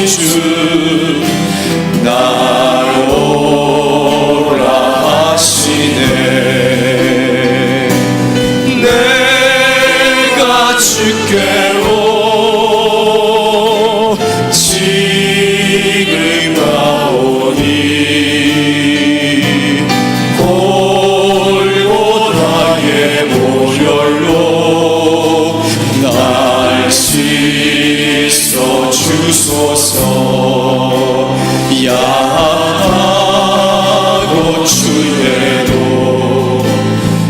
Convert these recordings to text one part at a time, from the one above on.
주 날 오라 하시네. 내가 주께로 지금 가오니 골고다의 모혈로 날 씻어 주소서. 야하고 주의로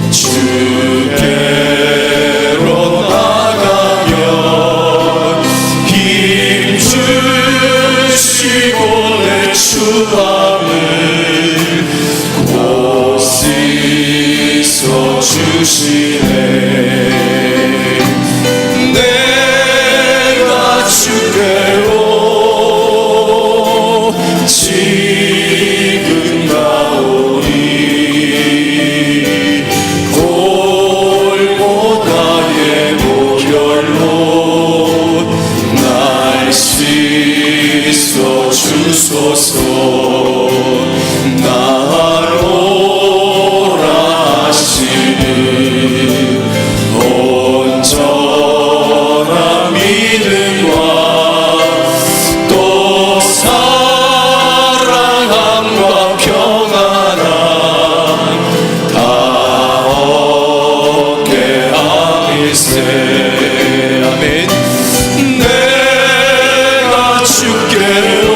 주께로 나가면 힘 주시고 내 주함을 곧 씻어 주시네. 내가 주께로 지금 가오니 골고다의 모혈로 날 씻어 주소서. 날 오라 하시니 온전한 믿음과 또 사랑함과 평안함 다 얻게 하밀세. 아멘. 내가 주께로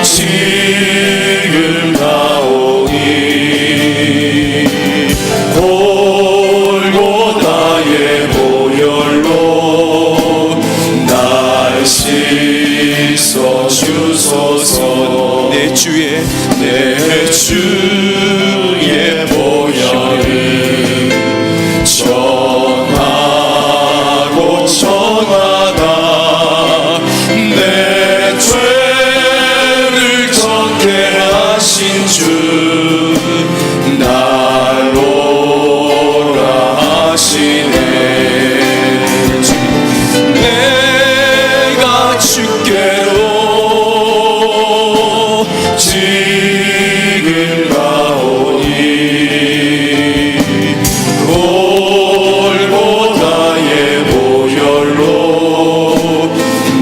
지금 가오니 골고다의 모혈로 날 씻어 주소서. 내 주의 보혈을 정하고 정하다 내 죄를 덮게 하신 주 날 오라 하시네. 내가 주께로 지금 가오니 골고다의 모혈로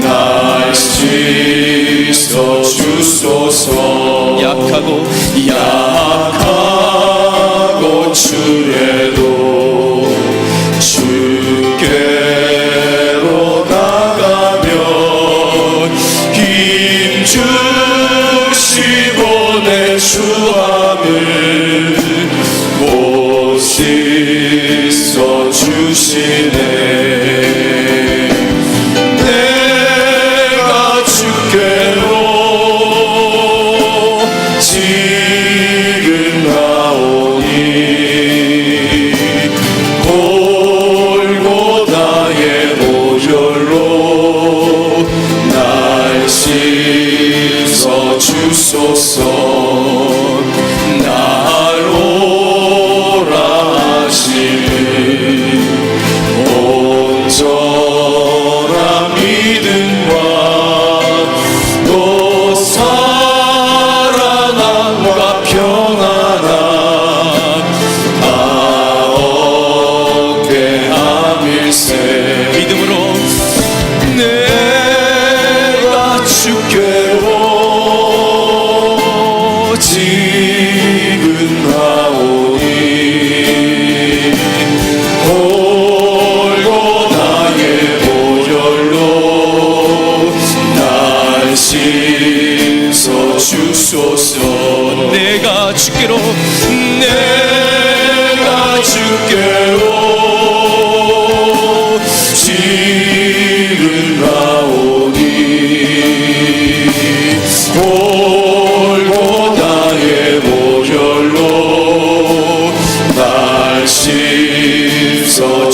날 씻어 주소서. 약하고 주에도 주께로 나가면 힘 주시고 내 주함을 못 씻어 주시네. 내가 주께로 지금 가오니 골고다의 모혈로 날 씻어 주소서. 날 오라 하시니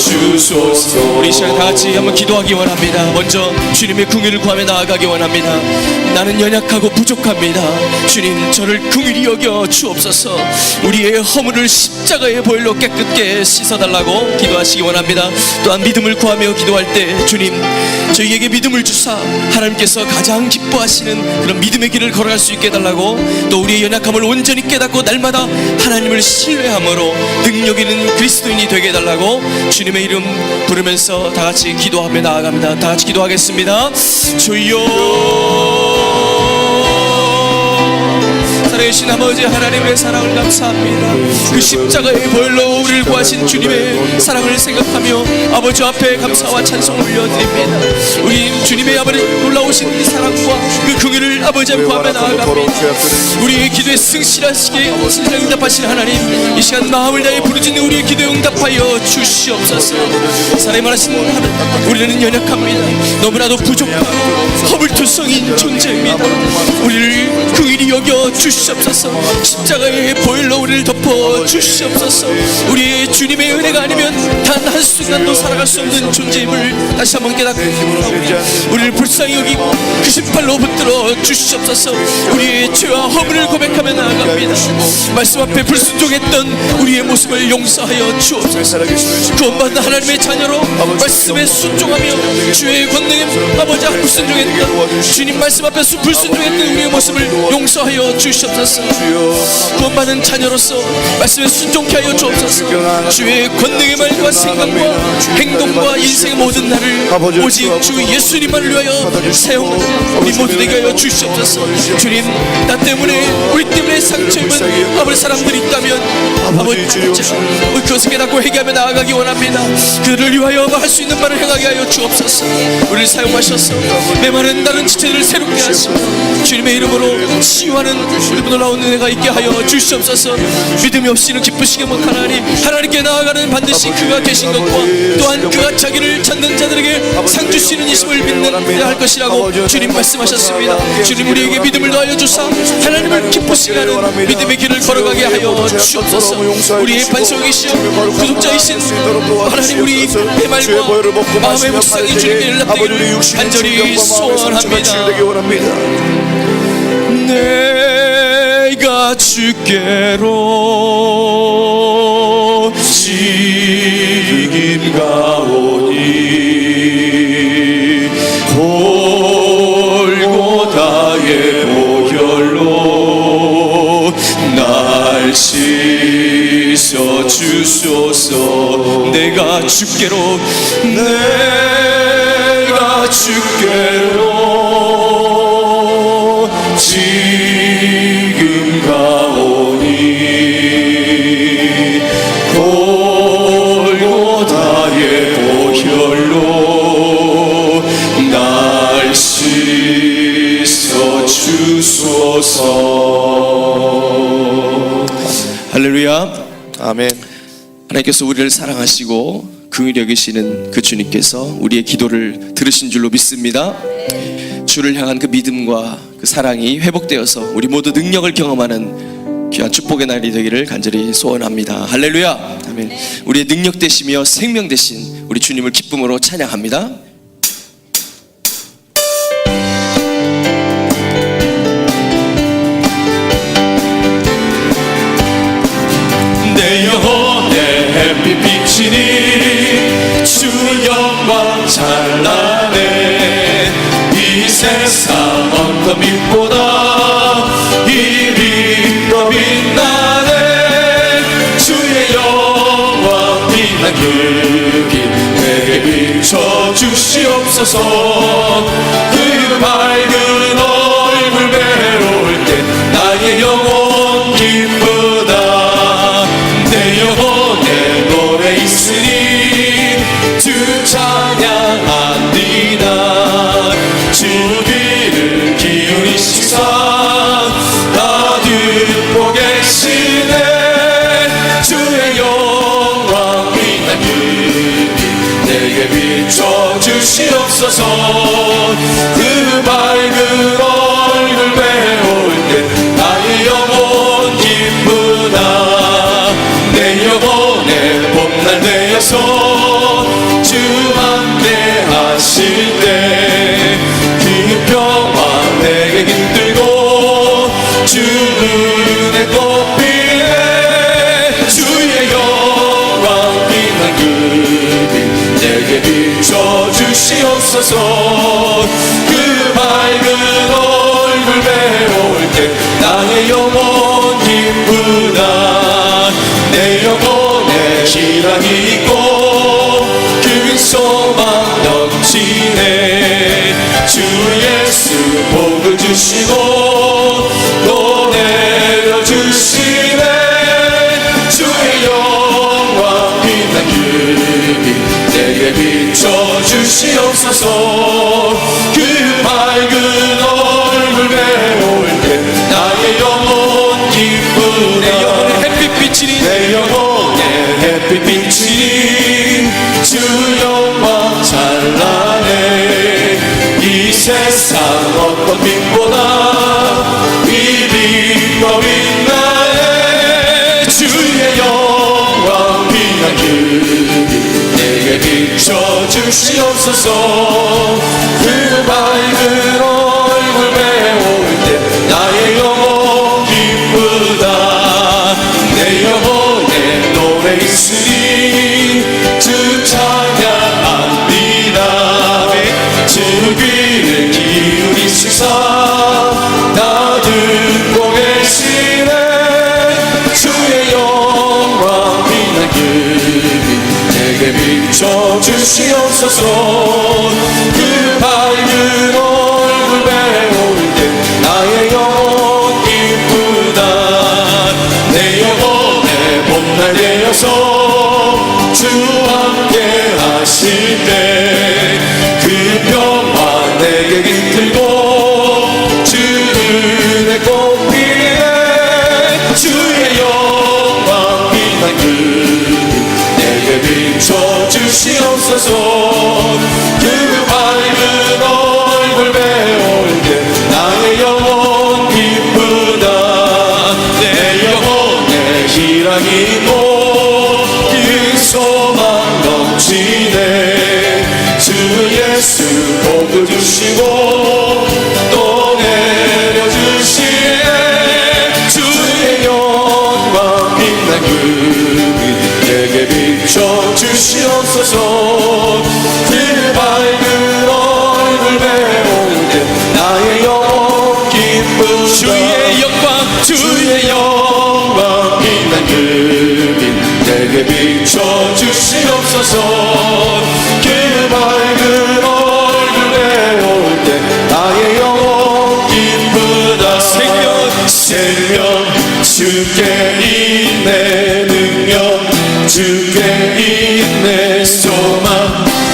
주소서. 우리 시간 다 같이 한번 기도하기 원합니다. 먼저 주님의 긍휼을 구하며 나아가기 원합니다. 나는 연약하고 부족합니다. 주님, 저를 긍휼히 여겨 주옵소서. 우리의 허물을 십자가의 보혈로 깨끗게 씻어달라고 기도하시기 원합니다. 또한 믿음을 구하며 기도할 때 주님, 저희에게 믿음을 주사 하나님께서 가장 기뻐하시는 그런 믿음의 길을 걸어갈 수 있게 해달라고, 또 우리의 연약함을 온전히 깨닫고 날마다 하나님을 신뢰함으로 능력 있는 그리스도인이 되게 해달라고 주님의 이름 부르면서 다 같이 기도하며 나아갑니다. 다 같이 기도하겠습니다. 주여, 살아계신 아버지 하나님의 사랑을 감사합니다. 그 십자가의 보혈로 우리를 구하신 주님의 사랑을 생각하며 아버지 앞에 감사와 찬송을 올려드립니다. 우리 주님의 아버지 놀라우신 이 사랑과 그 긍휼을 아버지 앞에 구하며 나아갑니다. 우리의 기도에 승실하시게 응답하신 하나님, 이 시간 마음을 다해 부르짖는 우리의 기도에 응답하여 주시옵소서. 사랑이 많으신 하나님, 우리는 연약합니다. 너무나도 부족하고 허물투성인 존재입니다. 우리를 긍휼히 여겨 주시옵소서. 십자가의 보혈로 우리를 덮어 주시옵소서. 우리의 주님의 은혜가 아니면 단 한순간도 살아갈 수 없는 존재임을 다시 한번 깨닫고, 우리를 불쌍히 여기고 그 신발로 붙들어 주시옵소서. 우리의 죄와 허물을 고백하며 나아갑니다. 말씀 앞에 불순종했던 우리의 모습을 용서하여 주옵소서. 구원받은 하나님의 자녀로 말씀에 순종하며 주의 권능에 아버지 앞에 불순종했던 주님 말씀 앞에 불순종했던 우리의 모습을 용서하여 주시옵소서. 구원받은 자녀로서 말씀에 순종케 하여 주옵소서. 주의 권능의 말과 생각과 행동과 인생의 모든 날을 오직 주 예수님만을 위하여 사용하는 우리 모두 되게 하여 주시옵소서. 주님, 나 때문에 우리 때문에 상처 입은 아버지 사람들이 있다면 아버지 우리 그것을 깨닫고 회개하며 나아가기 원합니다. 그들을 위하여 할 수 있는 말을 행하게 하여 주옵소서. 우리를 사용하셔서 메마른 다른 지체들을 새롭게 하시고 주님의 이름으로 치유하는 우리 놀라운 은혜가 있게 하여 주시옵소서. 믿음이 없이는 기쁘시게 못한 하나님께 나아가는 반드시 그가 계신 것과 또한 그가 자기를 찾는 자들에게 상 주시는 이심을 믿는 할 것이라고 주님 말씀하셨습니다. 주님, 우리에게 믿음을 더하여 주사 하나님을 기쁘시게 하는 믿음의 길을 걸어가게 하여 주옵소서. 우리의 반석이시여 구속자이신 하나님, 우리 해말과 마음의 묵상이 주님께 연락되기를 간절히 소원합니다. 내가 주께로 지금 가오니 골고다의 보혈로 날 씻어 주소서. 내가 주께로 지금 가오니 골고다의 보혈로 날 씻어 주소서. 할렐루야. 아멘. 하나님께서 우리를 사랑하시고 긍휼히 여기시는 그 주님께서 우리의 기도를 들으신 줄로 믿습니다. 주를 향한 그 믿음과 그 사랑이 회복되어서 우리 모두 능력을 경험하는 귀한 축복의 날이 되기를 간절히 소원합니다. 할렐루야. 아멘. 우리의 능력 되시며 생명 되신 우리 주님을 기쁨으로 찬양합니다. 내 영혼의 햇빛 비치니 주 영광 찬란해. 이 세상 어떤 빛보다 이 빛 더 빛나네. 주의 영광 빛난 그 길 내게 비춰 주시옵소서. 그 밝은 얼굴 외로울 때 나의 영혼 기쁘다. 내 영혼에 노래 있으니 주 찬양합니다. 주 귀를 기울이시사 다 듣고 계시네. 주의 영광 빛난 그 빛 내게 비춰 주시옵소서. 그 밝은 얼굴 배울 때 나의 영혼 기쁘다. 내 영혼의 봄날 되어서 주시옵소서. 그 밝은 얼굴 배울 때 나의 영혼 기쁘다. 내 영혼에 희락이 있고 그 소망 넘치네. 주 예수 복을 주시고 또 내려주시네. 주의 영광 빛난 그빛 내게 비춰주시옵소서. 그 밝은 얼굴 배울 때 나의 영혼 기쁘다. 내 영혼의 햇빛빛이니 내 영혼의 햇빛빛이 주 영광 찬란해. 이 세상 어떤 빛보다 이 빛과 빛나네. 주의 영광 빛난 그빛 내게 비춰주시옵소서. 그 밝은 얼굴 배울 때 나의 영혼 기쁘다. 내 영혼에 노래 있으니 주 찬양합니다. 주 귀를 기울이시사 다 듣고 계시네. 주의 영광 빛난 그빛 내게 비춰주시옵소서. 그 밝은 얼굴 배울 때 나의 영혼 기쁘다. 내 영혼에 봄날 되어서 주 함께 하실 때 그 평화 내게 깃들고 주 은혜 꽃피네. 주의 영광 빛난 그빛 내게 비춰주시옵소서. 그 밝은 얼굴 배울 때 나의 영혼 기쁘다. 내 영혼에 희락이 있고 그 소망 넘치네. 주 예수 복을 주시고 또 내려주시네. 주의 영광 빛난 그빛 내게 비춰주시옵소서. 그 밝은 얼굴 배울 때 나의 영혼 기쁘다. 주의 영광 주의 영광 빛난 그빛 내게 비춰주시옵소서. 그 밝은 얼굴 배울 때 나의 영혼 기쁘다. 생명 주께 있네. 능력 주께 있네. 소망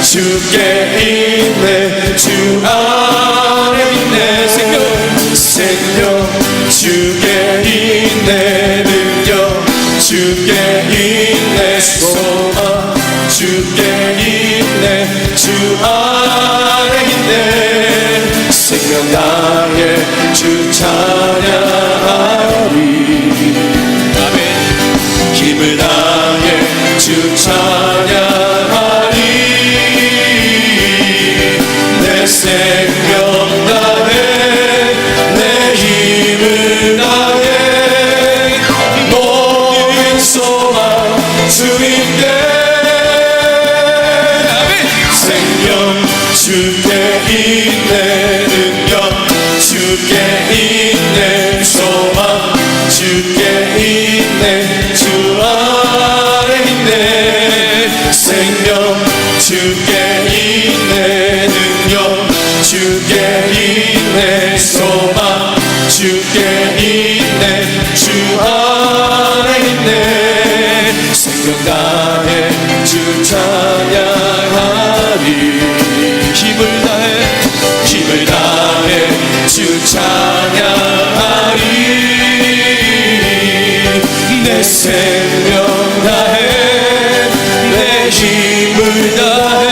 주께 있네. 주 안에 있네. 생명 주께 있네. 능력 주께 있네. 소망 주께 있네. 주 안에 있네. 생명 다해 주 찬양하리. 아멘. 힘을 다해 주 찬양하리. 내 생명 다해 내 힘을 다해 모든 소망 주님께. 생명 주께 있네. 능력 주께 있네. 소망 주께 있네. 주 안에 있네. 생명 주께 있네. 능력 주께 있네. 소망 주께 있네. 주 안에 있네. 생명 다해 주 찬양하리. 힘을 다해 주 찬양하리. 내 생명 다해 내 힘을 다해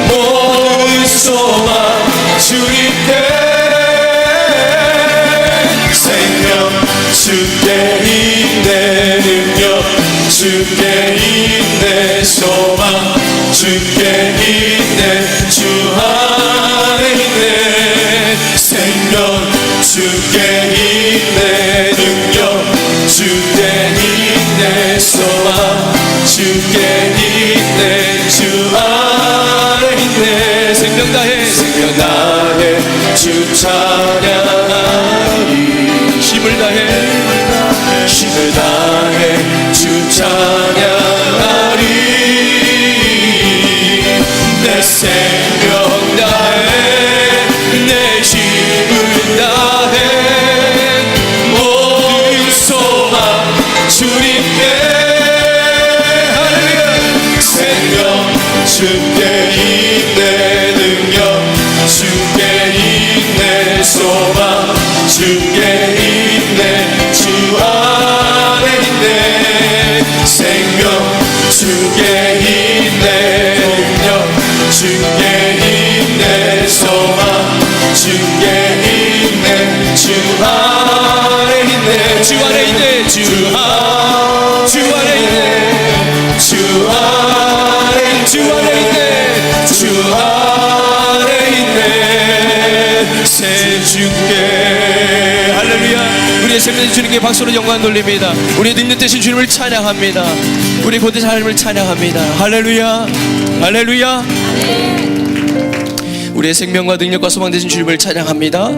모든 소망 주님께. 생명 주께 있네. 능력 주께 있네. 소망 주께 있네. 주 안에 있네. 생명 주께 있네. 능력 주께 있네. 소망 주께 있네. 주 안에 있네. 주께 있네 능력 주께 있네 소망 주께 있네 주 안에 있네 생명 주께 있네 능력 주께 있네 소망 주께 있네 주 안에 있네 주 안에 있네 주 안에 있네 주 안에 주 안에 있네 주 안에 있네 새 주께 할렐루야. 우리의 생명 주님께 박수로 영광 돌립니다. 우리의 능력 되신 주님을 찬양합니다. 우리 고대신 하나님을 찬양합니다. 할렐루야 할렐루야. 우리의 생명과 능력과 소망 되신 주님을 찬양합니다.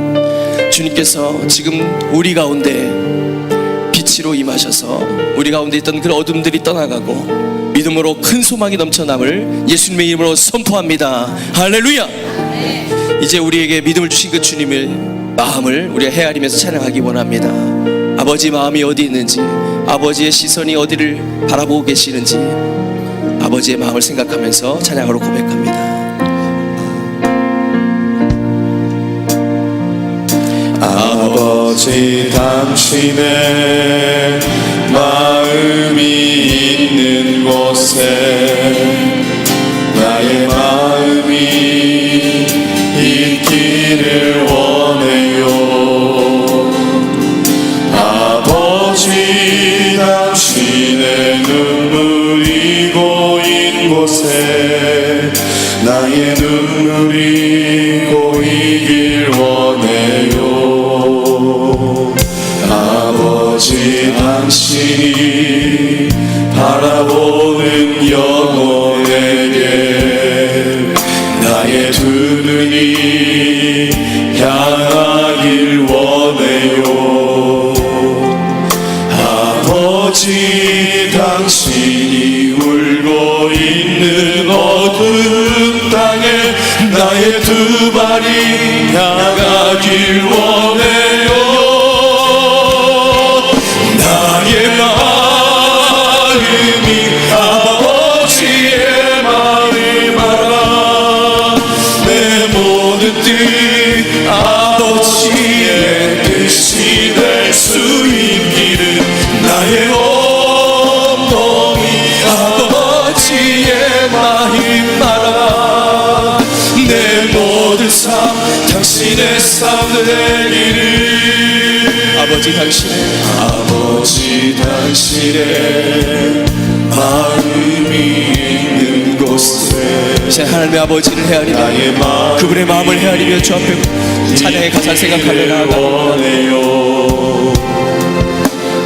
주님께서 지금 우리 가운데 빛으로 임하셔서 우리 가운데 있던 그 어둠들이 떠나가고 믿음으로 큰 소망이 넘쳐남을 예수님의 이름으로 선포합니다. 할렐루야. 이제 우리에게 믿음을 주신 그 주님의 마음을 우리가 헤아리면서 찬양하기 원합니다. 아버지 마음이 어디 있는지, 아버지의 시선이 어디를 바라보고 계시는지 아버지의 마음을 생각하면서 찬양으로 고백합니다. 아버지 당신의 마음이 있는 곳에 나의 마음이 있기를 원해요. 아버지 당신의 눈물이 고인 곳에 나의 눈물이 고이길 원해요. 아버지 당신이 바라보는 영혼에게 나의 두 눈이 향하길 원해요. 아버지 당신이 울고 있는 어두운 땅에 나의 두 발이 향하길 원해요. 나의 마음이 아버지의 마음을 알아 내 모든 뜻 아버지의 뜻이 될 수 있기를 나의 온몸이 아버지의 마음 알아 내 모든 삶 당신의 삶 되기를 아버지 당신의 마음이 있는 곳에 이제 하나님의 아버지를 헤아리며 그분의 마음을 헤아리며 주 앞에 찬양의 가사를 생각하며 나아가요.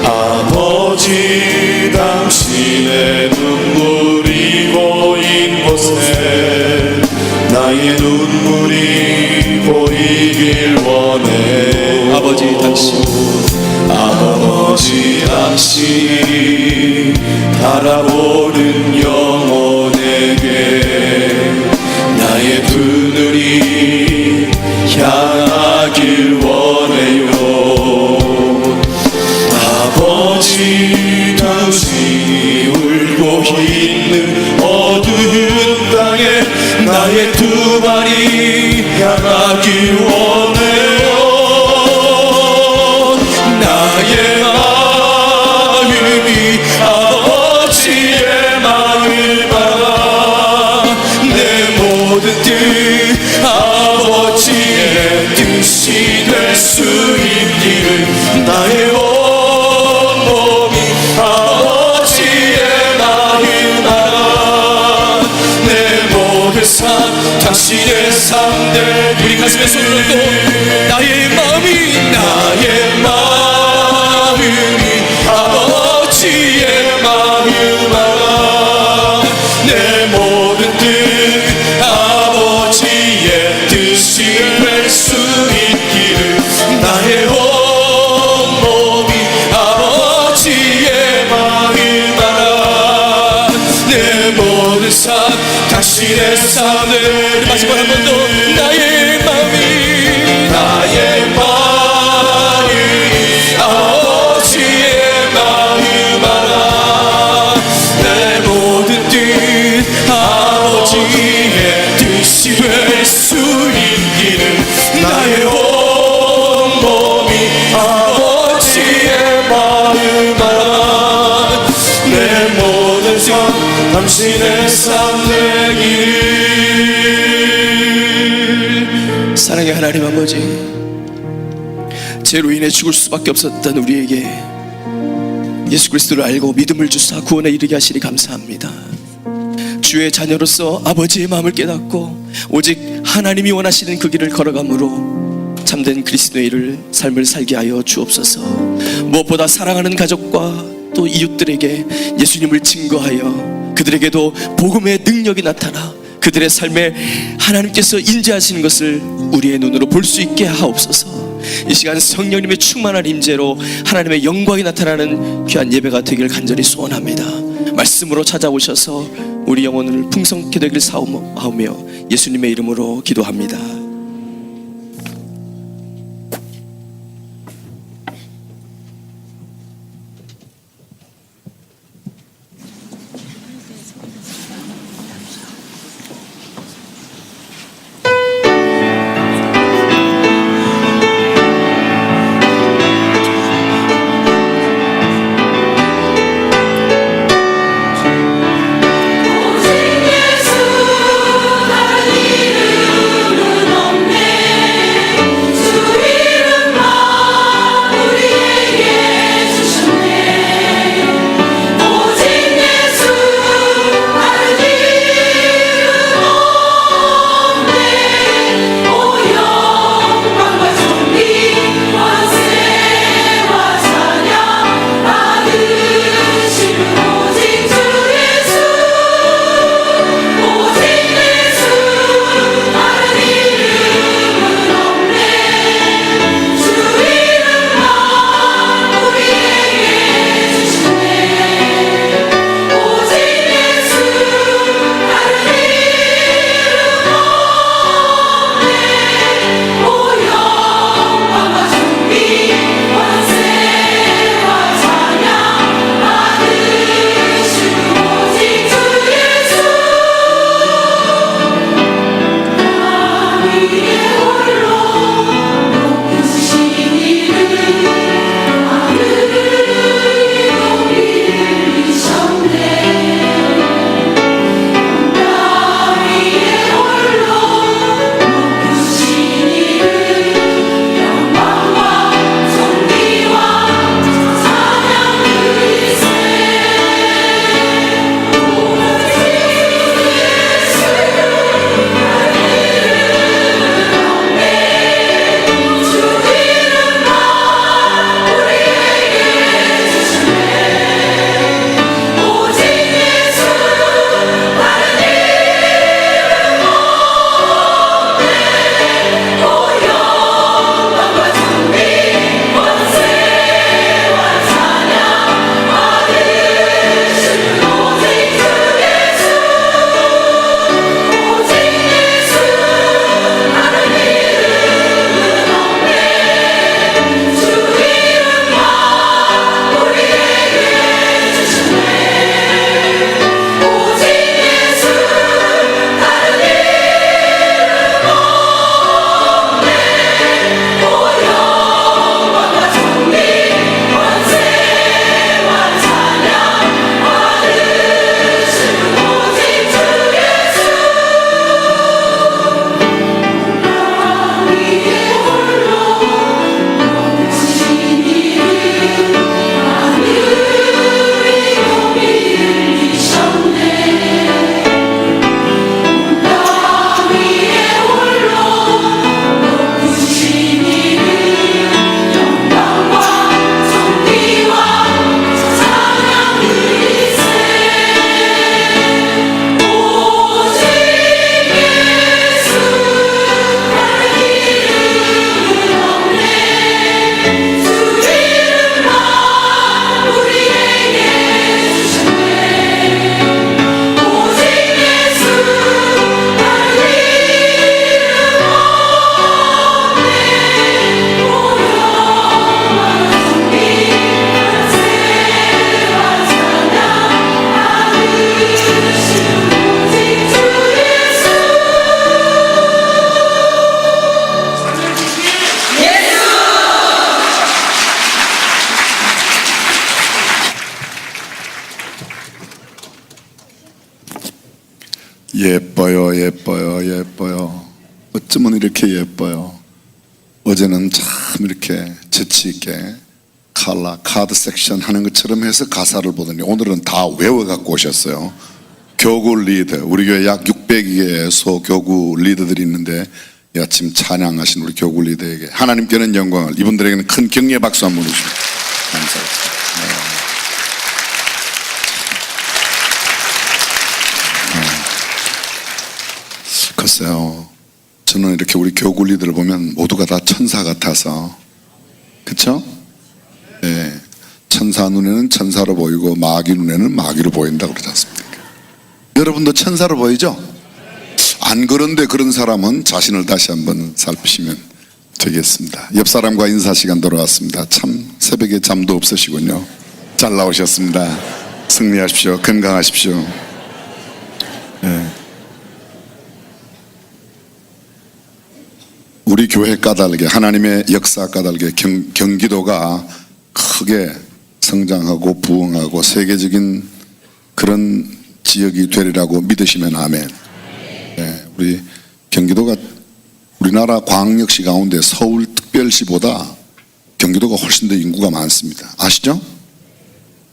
아버지 당신의 눈물이 고인 곳에 나의 눈물이 보이길 원해. 아버지 당신이 바라보는 영혼에게 나의 두 눈이 향하길 원해요. 아버지 당신이 울고 있는 어두운 땅에 나의 두 발이 향하길 원해요. 나의 마음이 아버지의 마음을 알아 내 모든 뜻 아버지의 뜻이 될 수 있기를 나의 온몸이 아버지의 마음 알아 내 모든 삶 당신의 삶 되기를 우리 가슴에 손을 얹고 나의 마음이 아버지의 마음 알아 내 모든 뜻 아버지의 뜻이 될 수 있기를 나의 온몸이 아버지의 마음 알아 내 모든 삶 당신의 삶을 마지막 한 번 더 나의 마음이 아버지의 마음 알아 내 모든 뜻 아버지의 아버지의 뜻이 될 수 있기를 나의 온몸이 아버지의 마음 알아 내 모든 삶 당신의 삶 되기를. 사랑의 하나님 아버지, 죄로 인해 죽을 수밖에 없었던 우리에게 예수 그리스도를 알고 믿음을 주사 구원에 이르게 하시니 감사합니다. 주의 자녀로서 아버지의 마음을 깨닫고 오직 하나님이 원하시는 그 길을 걸어가므로 참된 그리스도인의 삶을 살게 하여 주옵소서. 무엇보다 사랑하는 가족과 또 이웃들에게 예수님을 증거하여 그들에게도 복음의 능력이 나타나 그들의 삶에 하나님께서 인재하시는 것을 우리의 눈으로 볼 수 있게 하옵소서. 이 시간 성령님의 충만한 임재로 하나님의 영광이 나타나는 귀한 예배가 되기를 간절히 소원합니다. 말씀으로 찾아오셔서 우리 영혼을 풍성케 되기를 사모하며 예수님의 이름으로 기도합니다. 오직 예수 다른 이름은 예뻐요, 예뻐요, 예뻐요. 어쩌면 이렇게 예뻐요. 어제는 참 이렇게 재치있게 카드 섹션 하는 것처럼 해서 가사를 보더니 오늘은 다 외워갖고 오셨어요. 교구 리더, 우리 교회 약 600개 소교구 리더들이 있는데 이 아침 찬양하신 우리 교구 리더에게 하나님께는 영광을, 이분들에게는 큰 격려의 박수 한번 주시면 감사합니다. 글쎄요, 저는 이렇게 우리 교구 리더를 보면 모두가 다 천사 같아서, 그쵸? 네, 천사 눈에는 천사로 보이고 마귀 눈에는 마귀로 보인다고 그러지 않습니까? 여러분도 천사로 보이죠? 안 그런데 그런 사람은 자신을 다시 한번 살피시면 되겠습니다. 옆 사람과 인사 시간 돌아왔습니다. 참 새벽에 잠도 없으시군요. 잘 나오셨습니다. 승리하십시오. 건강하십시오. 네. 우리 교회 까닭에, 하나님의 역사 까닭에 경기도가 크게 성장하고 부흥하고 세계적인 그런 지역이 되리라고 믿으시면 아멘. 네, 우리 경기도가 우리나라 광역시 가운데 서울특별시보다 경기도가 훨씬 더 인구가 많습니다. 아시죠?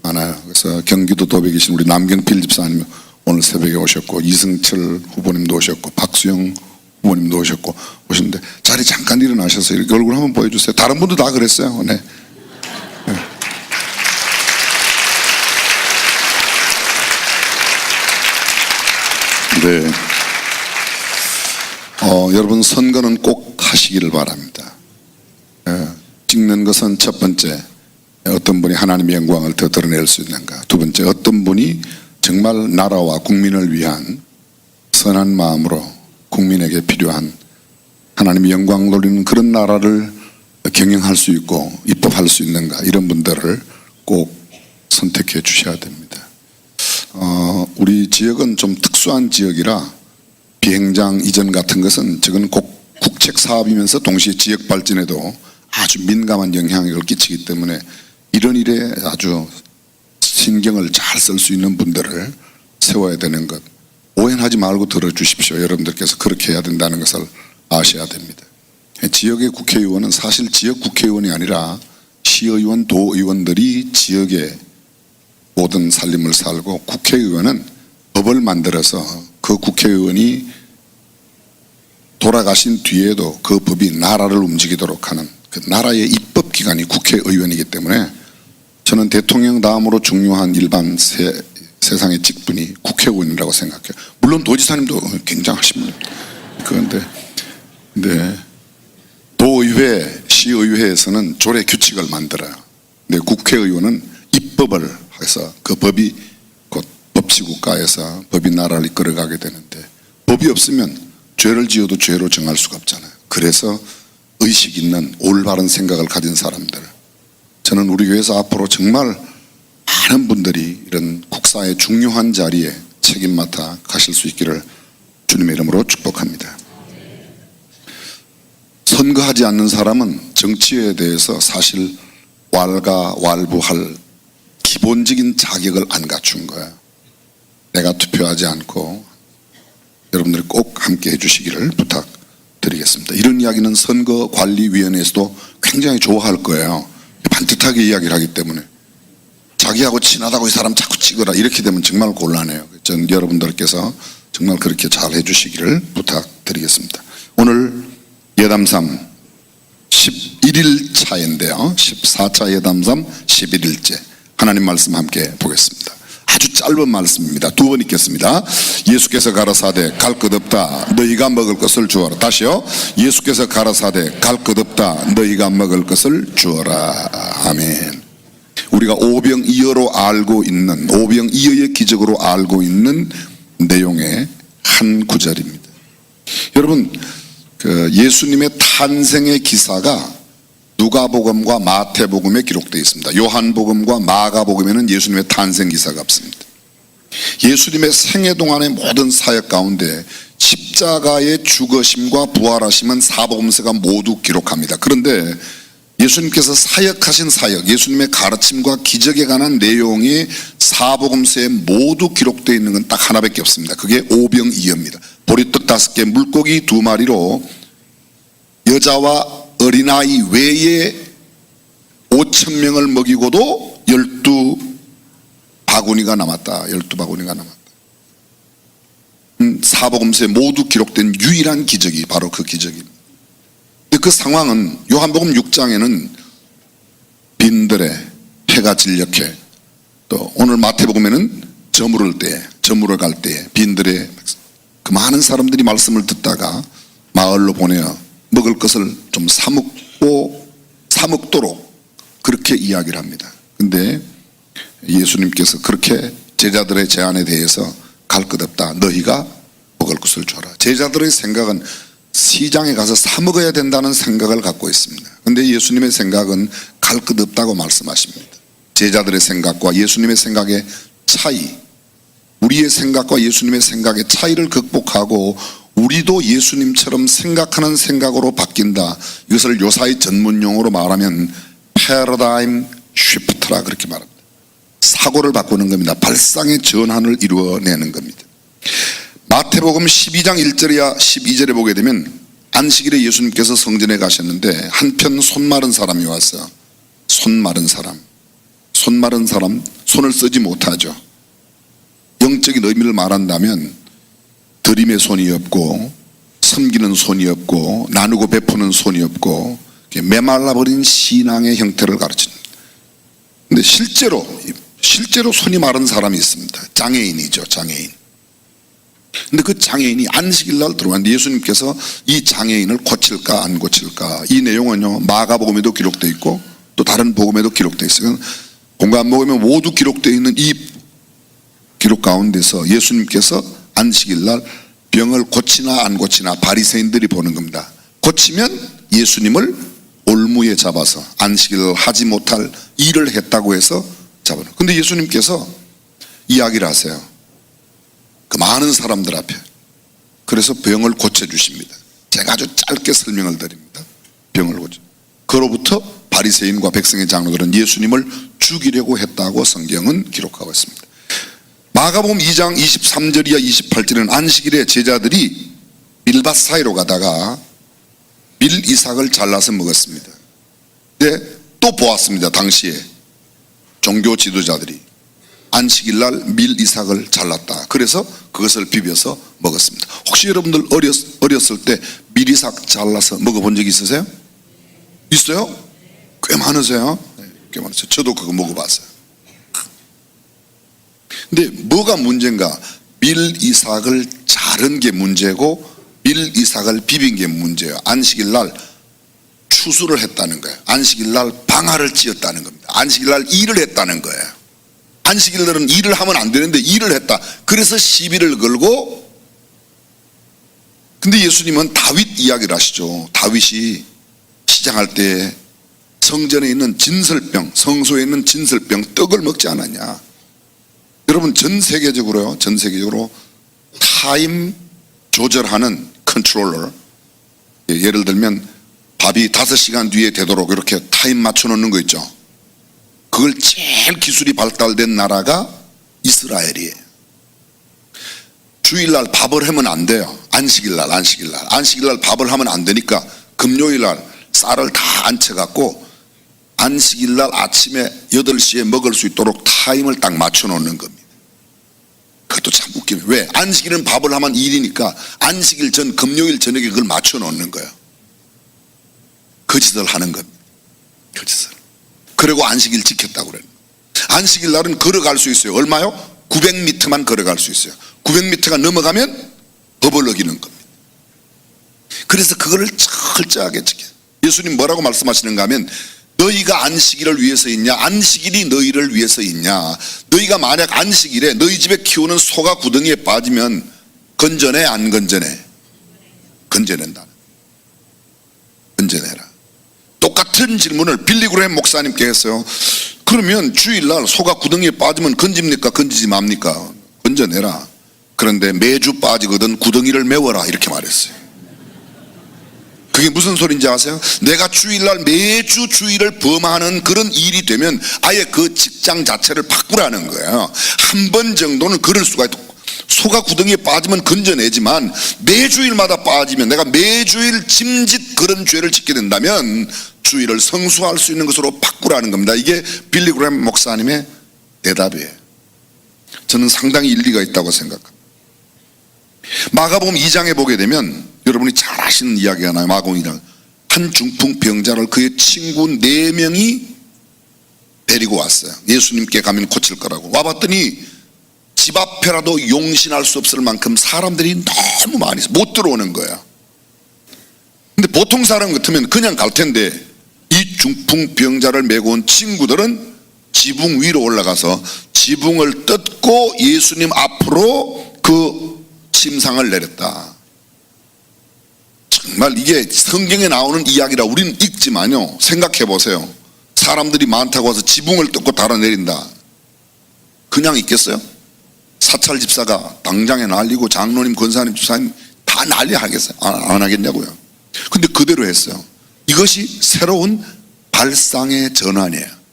많아요. 그래서 경기도 도배에 계신 우리 남경필 집사님 오늘 새벽에 오셨고, 이승철 후보님도 오셨고, 박수영 후보님도 오셨는데 자리 잠깐 일어나셔서 이렇게 얼굴 한번 보여주세요. 다른 분도 다 그랬어요. 네. 네. 여러분, 선거는 꼭 하시기를 바랍니다. 찍는 것은 첫 번째, 어떤 분이 하나님의 영광을 더 드러낼 수 있는가. 두 번째, 어떤 분이 정말 나라와 국민을 위한 선한 마음으로 국민에게 필요한 하나님의 영광 돌리는 그런 나라를 경영할 수 있고 입법할 수 있는가, 이런 분들을 꼭 선택해 주셔야 됩니다. 우리 지역은 좀 특수한 지역이라 비행장 이전 같은 것은 저건 국책 사업이면서 동시에 지역 발전에도 아주 민감한 영향력을 끼치기 때문에 이런 일에 아주 신경을 잘 쓸 수 있는 분들을 세워야 되는 것, 오해하지 말고 들어주십시오. 여러분들께서 그렇게 해야 된다는 것을 아셔야 됩니다. 지역의 국회의원은 사실 지역 국회의원이 아니라 시의원, 도의원들이 지역의 모든 살림을 살고, 국회의원은 법을 만들어서 그 국회의원이 돌아가신 뒤에도 그 법이 나라를 움직이도록 하는 그 나라의 입법기관이 국회의원이기 때문에 저는 대통령 다음으로 중요한 일반 세상의 직분이 국회의원이라고 생각해요. 물론 도지사님도 굉장하십니다. 그런데 도의회, 시의회에서는 조례 규칙을 만들어요. 근데 국회의원은 입법을 해서 그 법이 곧 법치국가에서 법이 나라를 이끌어가게 되는데, 법이 없으면 죄를 지어도 죄로 정할 수가 없잖아요. 그래서 의식 있는 올바른 생각을 가진 사람들, 저는 우리 교회에서 앞으로 정말 많은 분들이 이런 국사의 중요한 자리에 책임 맡아 가실 수 있기를 주님의 이름으로 축복합니다. 선거하지 않는 사람은 정치에 대해서 사실 왈가왈부할 기본적인 자격을 안 갖춘 거예요. 내가 투표하지 않고 여러분들이 꼭 함께 해주시기를 부탁드리겠습니다. 이런 이야기는 선거관리위원회에서도 굉장히 좋아할 거예요. 반듯하게 이야기를 하기 때문에. 자기하고 친하다고 이 사람 자꾸 찍어라, 이렇게 되면 정말 곤란해요. 전 여러분들께서 정말 그렇게 잘 해주시기를 부탁드리겠습니다. 오늘 예담삼 11일 차인데요, 14차 예담삼 11일째 하나님 말씀 함께 보겠습니다. 아주 짧은 말씀입니다. 두 번 읽겠습니다. 예수께서 가라사대 갈 것 없다, 너희가 먹을 것을 주어라. 다시요. 예수께서 가라사대 갈 것 없다, 너희가 먹을 것을 주어라. 아멘. 우리가 오병이어로 알고 있는, 오병이어의 기적으로 알고 있는 내용의 한 구절입니다. 여러분, 예수님의 탄생의 기사가 누가복음과 마태복음에 기록되어 있습니다. 요한복음과 마가복음에는 예수님의 탄생 기사가 없습니다. 예수님의 생애 동안의 모든 사역 가운데 십자가의 죽으심과 부활하심은 사복음서가 모두 기록합니다. 그런데 예수님께서 사역하신 사역, 예수님의 가르침과 기적에 관한 내용이 사복음서에 모두 기록되어 있는 건 딱 하나밖에 없습니다. 그게 오병이어입니다. 보리떡 5개, 물고기 2마리로 여자와 어린아이 외에 5,000명을 먹이고도 12바구니가 남았다. 12바구니가 남았다. 사복음서에 모두 기록된 유일한 기적이 바로 그 기적입니다. 그 상황은 요한복음 6장에는 빈들에 해가 진력해, 또 오늘 마태복음에는 저물을 갈 때에 빈들에 그 많은 사람들이 말씀을 듣다가 마을로 보내어 먹을 것을 좀 사먹도록 그렇게 이야기를 합니다. 근데 예수님께서 그렇게 제자들의 제안에 대해서 갈 것 없다. 너희가 먹을 것을 줘라. 제자들의 생각은 시장에 가서 사 먹어야 된다는 생각을 갖고 있습니다. 근데 예수님의 생각은 갈 것 없다고 말씀하십니다. 제자들의 생각과 예수님의 생각의 차이, 우리의 생각과 예수님의 생각의 차이를 극복하고 우리도 예수님처럼 생각하는 생각으로 바뀐다. 이것을 요사이 전문용어로 말하면 패러다임 쉬프트라 그렇게 말합니다. 사고를 바꾸는 겁니다. 발상의 전환을 이루어내는 겁니다. 마태복음 12장 1절이야 12절에 보게 되면 안식일에 예수님께서 성전에 가셨는데 한편 손 마른 사람이 와서 손 마른 사람, 손을 쓰지 못하죠. 영적인 의미를 말한다면 드림의 손이 없고 섬기는 손이 없고 나누고 베푸는 손이 없고 메말라버린 신앙의 형태를 가르칩니다. 근데 실제로 손이 마른 사람이 있습니다. 장애인이죠. 장애인. 근데 그 장애인이 안식일 날 들어왔는데 예수님께서 이 장애인을 고칠까 안 고칠까, 이 내용은요 마가복음에도 기록되어 있고 또 다른 복음에도 기록되어 있어요. 공간 복음에 모두 기록되어 있는 이 기록 가운데서 예수님께서 안식일 날 병을 고치나 안 고치나 바리새인들이 보는 겁니다. 고치면 예수님을 올무에 잡아서 안식일을 하지 못할 일을 했다고 해서 잡아요. 근데 예수님께서 이야기를 하세요. 그 많은 사람들 앞에. 그래서 병을 고쳐주십니다. 제가 아주 짧게 설명을 드립니다. 병을 고쳐. 그로부터 바리새인과 백성의 장로들은 예수님을 죽이려고 했다고 성경은 기록하고 있습니다. 마가복음 2장 23절이야 28절에는 안식일에 제자들이 밀밭 사이로 가다가 밀 이삭을 잘라서 먹었습니다. 근데 또 보았습니다. 당시에 종교 지도자들이 안식일 날 밀 이삭을 잘랐다. 그래서 그것을 비벼서 먹었습니다. 혹시 여러분들 어렸을 때 밀 이삭 잘라서 먹어본 적 있으세요? 있어요? 꽤 많으세요? 네, 꽤 많으세요. 저도 그거 먹어봤어요. 근데 뭐가 문제인가? 밀 이삭을 자른 게 문제고 밀 이삭을 비빈 게 문제예요. 안식일 날 추수를 했다는 거예요. 안식일 날 방아를 찧었다는 겁니다. 안식일 날 일을 했다는 거예요. 안식일 날은 일을 하면 안 되는데 일을 했다. 그래서 시비를 걸고. 근데 예수님은 다윗 이야기를 하시죠. 다윗이 시장할 때 성전에 있는 진설병, 성소에 있는 진설병 떡을 먹지 않았냐. 여러분 전 세계적으로 타임 조절하는 컨트롤러, 예를 들면 밥이 5시간 뒤에 되도록 이렇게 타임 맞춰 놓는 거 있죠. 그걸 제일 기술이 발달된 나라가 이스라엘이에요. 주일날 밥을 하면 안 돼요. 안식일 날 밥을 하면 안 되니까 금요일 날 쌀을 다 안쳐갖고 안식일 날 아침에 8시에 먹을 수 있도록 타임을 딱 맞춰 놓는 겁니다. 그것도 참 웃깁니다. 왜? 안식일은 밥을 하면 일이니까 안식일 전 금요일 저녁에 그걸 맞춰 놓는 거예요. 거짓을 하는 겁니다. 거짓을. 그리고 안식일 지켰다고 그래요. 안식일 날은 걸어갈 수 있어요. 얼마요? 900m만 걸어갈 수 있어요. 900m가 넘어가면 법을 어기는 겁니다. 그래서 그거를 철저하게 지켜요. 예수님 뭐라고 말씀하시는가 하면 너희가 안식일을 위해서 있냐? 안식일이 너희를 위해서 있냐? 너희가 만약 안식일에 너희 집에 키우는 소가 구덩이에 빠지면 건져내 안 건져내? 건져낸다. 건져내라. 똑같은 질문을 빌리그레임 목사님께 했어요. 그러면 주일날 소가 구덩이에 빠지면 건집니까? 건지지 맙니까? 건져내라. 그런데 매주 빠지거든 구덩이를 메워라 이렇게 말했어요. 그게 그게 무슨 소리인지 아세요? 내가 주일날 매주 주일을 범하는 그런 일이 되면 아예 그 직장 자체를 바꾸라는 거예요. 한 번 정도는 그럴 수가 있고, 소가 구덩이에 빠지면 건져내지만 매주일마다 빠지면, 내가 매주일 짐짓 그런 죄를 짓게 된다면 주일을 성수할 수 있는 것으로 바꾸라는 겁니다. 이게 빌리 그레이엄 목사님의 대답이에요. 저는 상당히 일리가 있다고 생각합니다. 마가복음 2장에 보게 되면 여러분이 잘 아시는 이야기가 나요. 마가복음 2장, 한 중풍병자를 그의 친구 4명이 데리고 왔어요. 예수님께 가면 고칠 거라고. 와봤더니 집 앞에라도 용신할 수 없을 만큼 사람들이 너무 많이 있어요. 못 들어오는 거예요. 근데 보통 사람 같으면 그냥 갈 텐데, 이 중풍병자를 메고 온 친구들은 지붕 위로 올라가서 지붕을 뜯고 예수님 앞으로 그 침상을 내렸다. 정말 이게 성경에 나오는 이야기라 우리는 읽지만요, 생각해 보세요. 사람들이 많다고 해서 지붕을 뜯고 달아내린다, 그냥 있겠어요? 사찰 집사가 당장에 날리고 장로님, 권사님, 집사님 다 난리 하겠어요? 안 하겠냐고요. 근데 그대로 했어요. 이것이 새로운 발상의 전환이에요.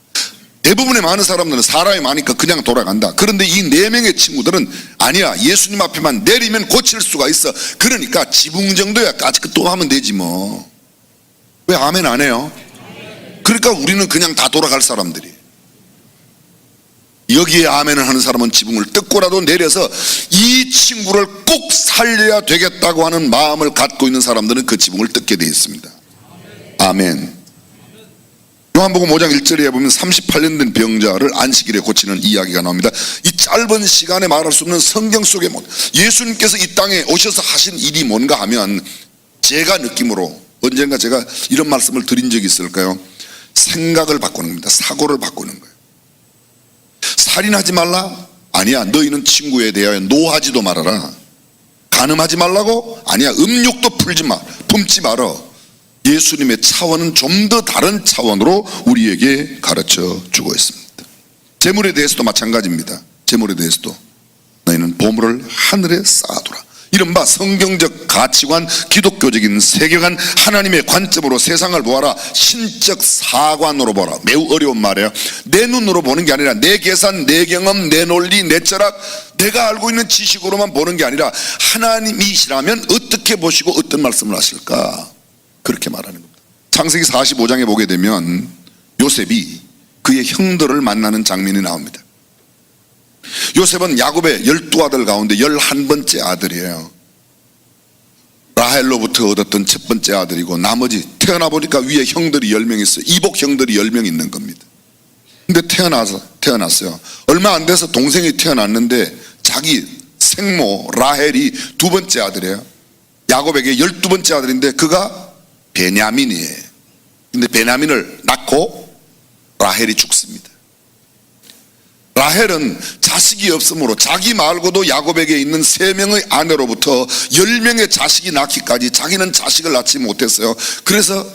대부분의 많은 사람들은 사람이 많으니까 그냥 돌아간다. 그런데 이 4명의 친구들은 아니야, 예수님 앞에만 내리면 고칠 수가 있어. 그러니까 지붕 정도야 까짓 또 하면 되지 뭐. 왜 아멘 안 해요? 그러니까 우리는 그냥 다 돌아갈 사람들이. 여기에 아멘을 하는 사람은 지붕을 뜯고라도 내려서 이 친구를 꼭 살려야 되겠다고 하는 마음을 갖고 있는 사람들은 그 지붕을 뜯게 되어 있습니다. 아멘. 요한복음 5장 1절에 보면 38년 된 병자를 안식일에 고치는 이야기가 나옵니다. 이 짧은 시간에 말할 수 없는 성경 속에 예수님께서 이 땅에 오셔서 하신 일이 뭔가 하면, 제가 느낌으로 언젠가 제가 이런 말씀을 드린 적이 있을까요? 생각을 바꾸는 겁니다. 사고를 바꾸는 거예요. 살인하지 말라? 아니야, 너희는 친구에 대하여 노하지도 말아라. 간음하지 말라고? 아니야, 음욕도 품지 말어. 예수님의 차원은 좀 더 다른 차원으로 우리에게 가르쳐 주고 있습니다. 재물에 대해서도 마찬가지입니다. 재물에 대해서도 너희는 보물을 하늘에 쌓아두라. 이른바 성경적 가치관, 기독교적인 세계관, 하나님의 관점으로 세상을 보아라. 신적 사관으로 보라. 매우 어려운 말이에요. 내 눈으로 보는 게 아니라 내 계산, 내 경험, 내 논리, 내 철학, 내가 알고 있는 지식으로만 보는 게 아니라 하나님이시라면 어떻게 보시고 어떤 말씀을 하실까, 그렇게 말하는 겁니다. 창세기 45장에 보게 되면 요셉이 그의 형들을 만나는 장면이 나옵니다. 요셉은 야곱의 12아들 가운데 11번째 아들이에요. 라헬로부터 얻었던 첫 번째 아들이고, 나머지 태어나 보니까 위에 형들이 10명 있어요. 이복 형들이 10명 있는 겁니다. 근데 태어났어요. 얼마 안 돼서 동생이 태어났는데 자기 생모 라헬이 2번째 아들이에요. 야곱에게 12번째 아들인데 그가 베냐민이에요. 근데 베냐민을 낳고 라헬이 죽습니다. 라헬은 자식이 없으므로 자기 말고도 야곱에게 있는 3명의 아내로부터 10명의 자식이 낳기까지 자기는 자식을 낳지 못했어요. 그래서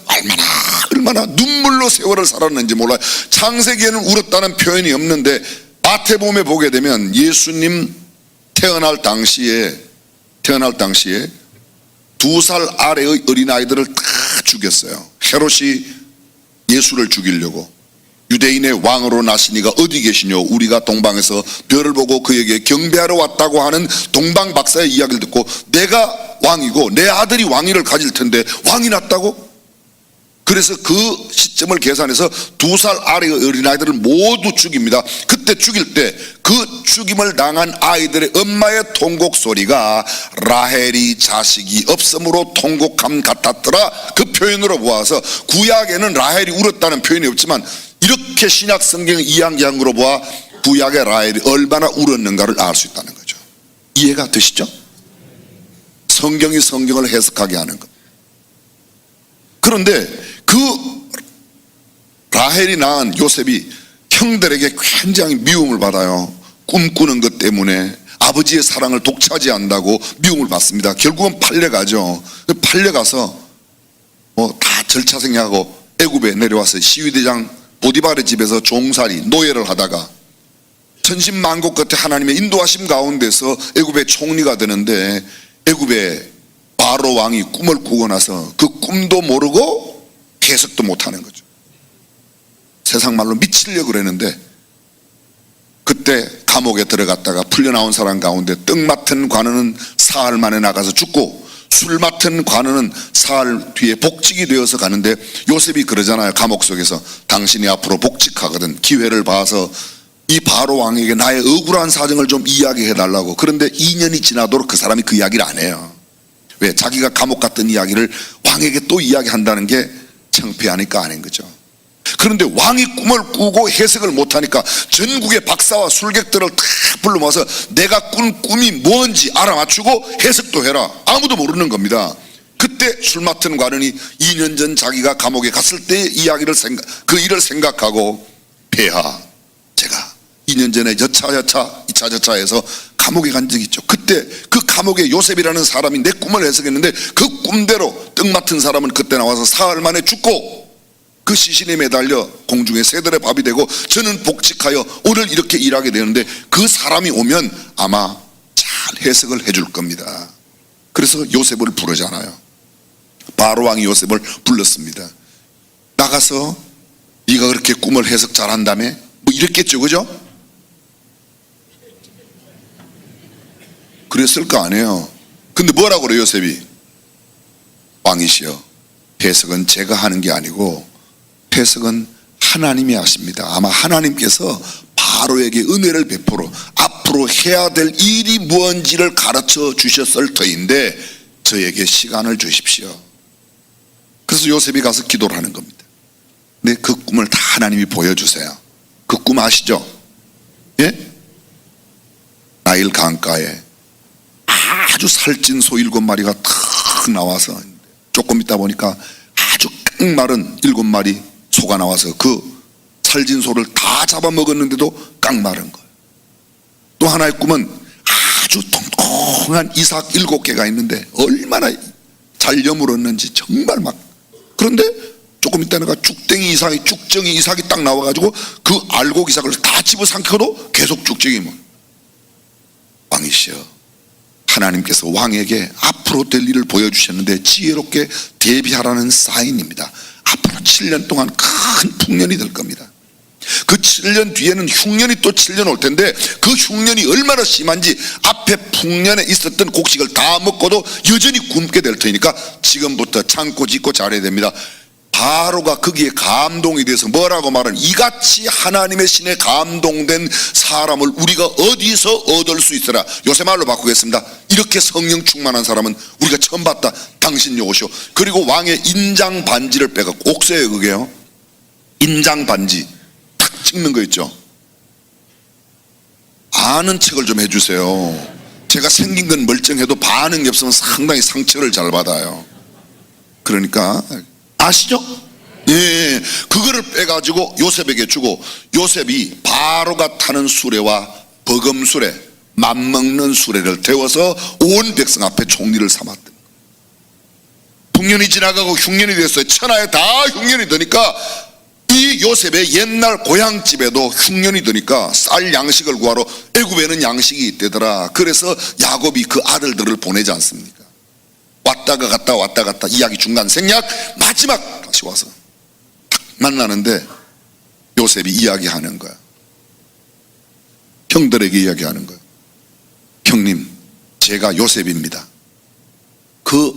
얼마나 눈물로 세월을 살았는지 몰라요. 창세기에는 울었다는 표현이 없는데 마태복음에 보게 되면 예수님 태어날 당시에 2살 아래의 어린아이들을 다 죽였어요. 헤롯이 예수를 죽이려고, 유대인의 왕으로 나시니가 어디 계시뇨? 우리가 동방에서 별을 보고 그에게 경배하러 왔다고 하는 동방 박사의 이야기를 듣고, 내가 왕이고 내 아들이 왕위를 가질 텐데 왕이 났다고? 그래서 그 시점을 계산해서 2살 아래의 어린아이들을 모두 죽입니다. 그때 죽일 때 그 죽임을 당한 아이들의 엄마의 통곡 소리가 라헬이 자식이 없으므로 통곡함 같았더라, 그 표현으로 보아서 구약에는 라헬이 울었다는 표현이 없지만 이렇게 신약 성경을 이야기한 거로 보아 구약의 라헬이 얼마나 울었는가를 알 수 있다는 거죠. 이해가 되시죠? 성경이 성경을 해석하게 하는 것. 그런데 그 라헬이 낳은 요셉이 형들에게 굉장히 미움을 받아요. 꿈꾸는 것 때문에 아버지의 사랑을 독차지한다고 미움을 받습니다. 결국은 팔려가죠. 팔려가서 다 절차 생략하고 애굽에 내려와서 시위대장 보디발의 집에서 종살이 노예를 하다가 천신만고 끝에 하나님의 인도하심 가운데서 애굽의 총리가 되는데, 애굽의 바로 왕이 꿈을 꾸고 나서 그 꿈도 모르고 해석도 못하는 거죠. 세상 말로 미치려고 그랬는데 그때 감옥에 들어갔다가 풀려나온 사람 가운데 떡 맡은 관원은 사흘 만에 나가서 죽고 술 맡은 관원은 사흘 뒤에 복직이 되어서 가는데 요셉이 그러잖아요. 감옥 속에서 당신이 앞으로 복직하거든 기회를 봐서 이 바로 왕에게 나의 억울한 사정을 좀 이야기해 달라고. 그런데 2년이 지나도록 그 사람이 그 이야기를 안 해요. 왜? 자기가 감옥 갔던 이야기를 왕에게 또 이야기한다는 게 창피하니까 아닌 거죠. 그런데 왕이 꿈을 꾸고 해석을 못하니까 전국의 박사와 술객들을 다 불러 모아서 내가 꾼 꿈이 뭔지 알아맞추고 해석도 해라. 아무도 모르는 겁니다. 그때 술 맡은 관원이 2년 전 자기가 감옥에 갔을 때의 이야기를 그 일을 생각하고 폐하, 제가 2년 전에 여차여차해서 감옥에 간 적이 있죠. 그때 그 감옥에 요셉이라는 사람이 내 꿈을 해석했는데 그 꿈대로 떡 맡은 사람은 그때 나와서 사흘 만에 죽고 그 시신에 매달려 공중에 새들의 밥이 되고 저는 복직하여 오늘 이렇게 일하게 되는데 그 사람이 오면 아마 잘 해석을 해줄 겁니다. 그래서 요셉을 부르잖아요. 바로 왕이 요셉을 불렀습니다. 나가서 네가 그렇게 꿈을 해석 잘한다며 뭐 이랬겠죠, 그죠? 그랬을 거 아니에요. 근데 뭐라고 그래요 요셉이? 왕이시여, 해석은 제가 하는 게 아니고 해석은 하나님이 하십니다. 아마 하나님께서 바로에게 은혜를 베풀어 앞으로 해야 될 일이 무엇인지를 가르쳐 주셨을 터인데 저에게 시간을 주십시오. 그래서 요셉이 가서 기도를 하는 겁니다. 근데 그 꿈을 다 하나님이 보여주세요. 그 꿈 아시죠? 예? 나일 강가에 아주 살찐 소 7마리가 탁 나와서 조금 있다 보니까 아주 깡마른 7마리 소가 나와서 그 살진 소를 다 잡아먹었는데도 깡마른 거예요. 또 하나의 꿈은 아주 통통한 이삭 7개가 있는데 얼마나 잘 여물었는지 정말 막. 그런데 조금 있다가 쭉정이 이삭이 딱 나와가지고 그 알곡 이삭을 다 집어삼켜도 계속 쭉정이 뭐. 왕이시여, 하나님께서 왕에게 앞으로 될 일을 보여주셨는데 지혜롭게 대비하라는 사인입니다. 앞으로 7년 동안 큰 풍년이 될 겁니다. 그 7년 뒤에는 흉년이 또 7년 올 텐데 그 흉년이 얼마나 심한지 앞에 풍년에 있었던 곡식을 다 먹고도 여전히 굶게 될 테니까 지금부터 참고 짓고 잘해야 됩니다. 바로가 거기에 감동이 돼서 뭐라고 말하는, 이같이 하나님의 신에 감동된 사람을 우리가 어디서 얻을 수 있으라. 요새 말로 바꾸겠습니다. 이렇게 성령 충만한 사람은 우리가 처음 봤다. 당신 오시오. 그리고 왕의 인장 반지를 빼갖고, 옥새예요 그게요. 인장 반지 탁 찍는 거 있죠. 아는 척을 좀 해주세요. 제가 생긴 건 멀쩡해도 반응이 없으면 상당히 상처를 잘 받아요. 그러니까 아시죠? 예, 그거를 빼가지고 요셉에게 주고, 요셉이 바로가 타는 수레와 버금 수레, 맘먹는 수레를 태워서 온 백성 앞에 총리를 삼았다. 풍년이 지나가고 흉년이 됐어요. 천하에 다 흉년이 되니까 이 요셉의 옛날 고향집에도 흉년이 되니까 쌀 양식을 구하러 애굽에는 양식이 있대더라. 그래서 야곱이 그 아들들을 보내지 않습니까? 왔다가 갔다 이야기 중간 생략, 마지막 다시 와서 딱 만나는데 요셉이 이야기하는 거야. 형들에게 이야기하는 거야. 형님, 제가 요셉입니다. 그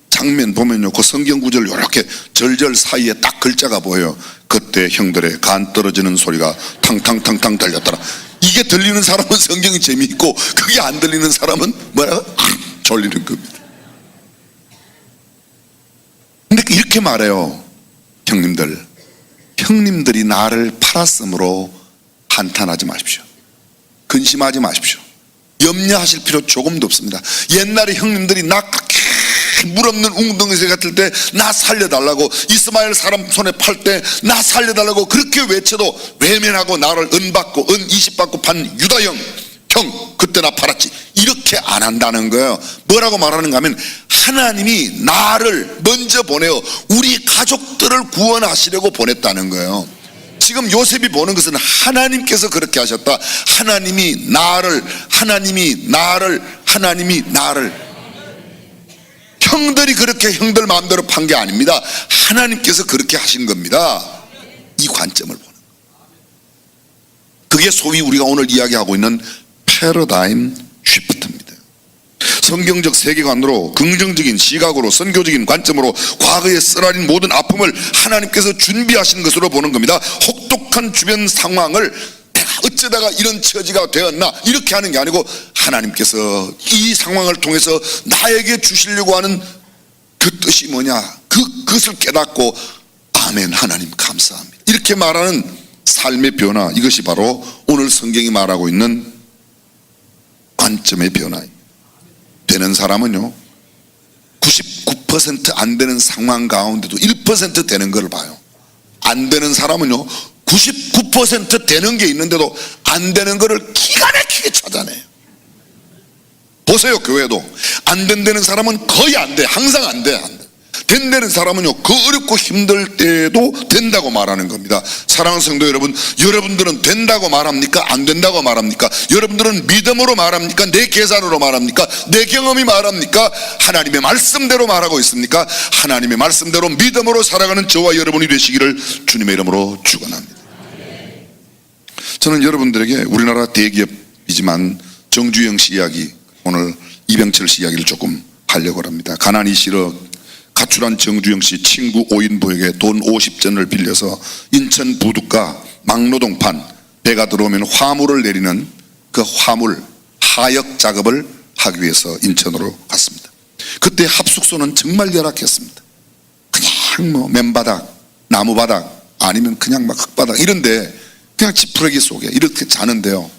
장면 보면요, 그 성경 구절 이렇게 절절 사이에 딱 글자가 보여요. 그때 형들의 간 떨어지는 소리가 탕탕탕탕 들렸더라. 이게 들리는 사람은 성경이 재미있고 그게 안 들리는 사람은 뭐야? 졸리는 겁니다. 근데 이렇게 말해요. 형님들이 나를 팔았으므로 한탄하지 마십시오. 근심하지 마십시오. 염려하실 필요 조금도 없습니다. 옛날에 형님들이 나 그렇게 물 없는 웅덩이새 같을 때 나 살려달라고, 이스마엘 사람 손에 팔 때 나 살려달라고 그렇게 외쳐도 외면하고 나를 은 20 받고 판 유다형, 형 그때 나 팔았지, 이렇게 안 한다는 거예요. 뭐라고 말하는가 하면 하나님이 나를 먼저 보내어 우리 가족들을 구원하시려고 보냈다는 거예요. 지금 요셉이 보는 것은 하나님께서 그렇게 하셨다. 하나님이 나를 형들이 그렇게 형들 마음대로 판 게 아닙니다. 하나님께서 그렇게 하신 겁니다. 이 관점을 보는, 그게 소위 우리가 오늘 이야기하고 있는 패러다임 쉬프트입니다. 성경적 세계관으로, 긍정적인 시각으로, 선교적인 관점으로 과거에 쓰라린 모든 아픔을 하나님께서 준비하신 것으로 보는 겁니다. 혹독한 주변 상황을 내가 어쩌다가 이런 처지가 되었나 이렇게 하는 게 아니고, 하나님께서 이 상황을 통해서 나에게 주시려고 하는 그 뜻이 뭐냐, 그것을 깨닫고 아멘 하나님 감사합니다 이렇게 말하는 삶의 변화, 이것이 바로 오늘 성경이 말하고 있는 관점의 변화입니다. 되는 사람은요 99% 안 되는 상황 가운데도 1% 되는 걸 봐요. 안 되는 사람은요 99% 되는 게 있는데도 안 되는 거를 기가 막히게 찾아내요. 보세요, 교회도 안 된다는 사람은 거의 안 돼, 항상 안 돼. 된다는 사람은요 그 어렵고 힘들 때도 된다고 말하는 겁니다. 사랑하는 성도 여러분, 여러분들은 된다고 말합니까? 안 된다고 말합니까? 여러분들은 믿음으로 말합니까? 내 계산으로 말합니까? 내 경험이 말합니까? 하나님의 말씀대로 말하고 있습니까? 하나님의 말씀대로 믿음으로 살아가는 저와 여러분이 되시기를 주님의 이름으로 축원합니다. 저는 여러분들에게 우리나라 대기업이지만 정주영 씨 이야기, 오늘 이병철 씨 이야기를 조금 하려고 합니다. 가난이 싫어 가출한 정주영 씨 친구 오인부에게 돈 50전을 빌려서 인천 부둣가 막노동판 배가 들어오면 화물을 내리는 그 화물 하역 작업을 하기 위해서 인천으로 갔습니다. 그때 합숙소는 정말 열악했습니다. 그냥 뭐 맨바닥, 나무바닥 아니면 그냥 막 흙바닥 이런데 그냥 지푸라기 속에 이렇게 자는데요,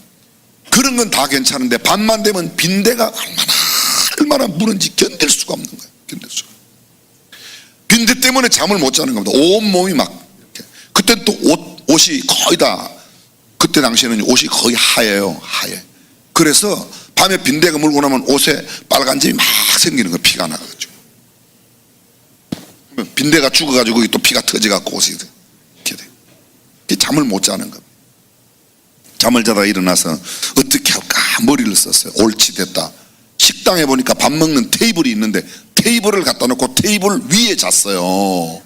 그런 건 다 괜찮은데 밤만 되면 빈대가 얼마나 무는지 견딜 수가 없는 거예요. 견딜 수가. 빈대 때문에 잠을 못 자는 겁니다. 온몸이 막 이렇게. 그때 또 옷이 거의 다, 그때 당시에는 옷이 거의 하얘요. 하얘. 그래서 밤에 빈대가 물고 나면 옷에 빨간 점이 막 생기는 거예요. 피가 나가지고. 빈대가 죽어가지고 또 피가 터져갖고 옷이 이렇게 돼요. 잠을 못 자는 겁니다. 잠을 자다가 일어나서 어떻게 할까 머리를 썼어요. 옳지 됐다. 식당에 보니까 밥 먹는 테이블이 있는데 테이블을 갖다 놓고 테이블 위에 잤어요.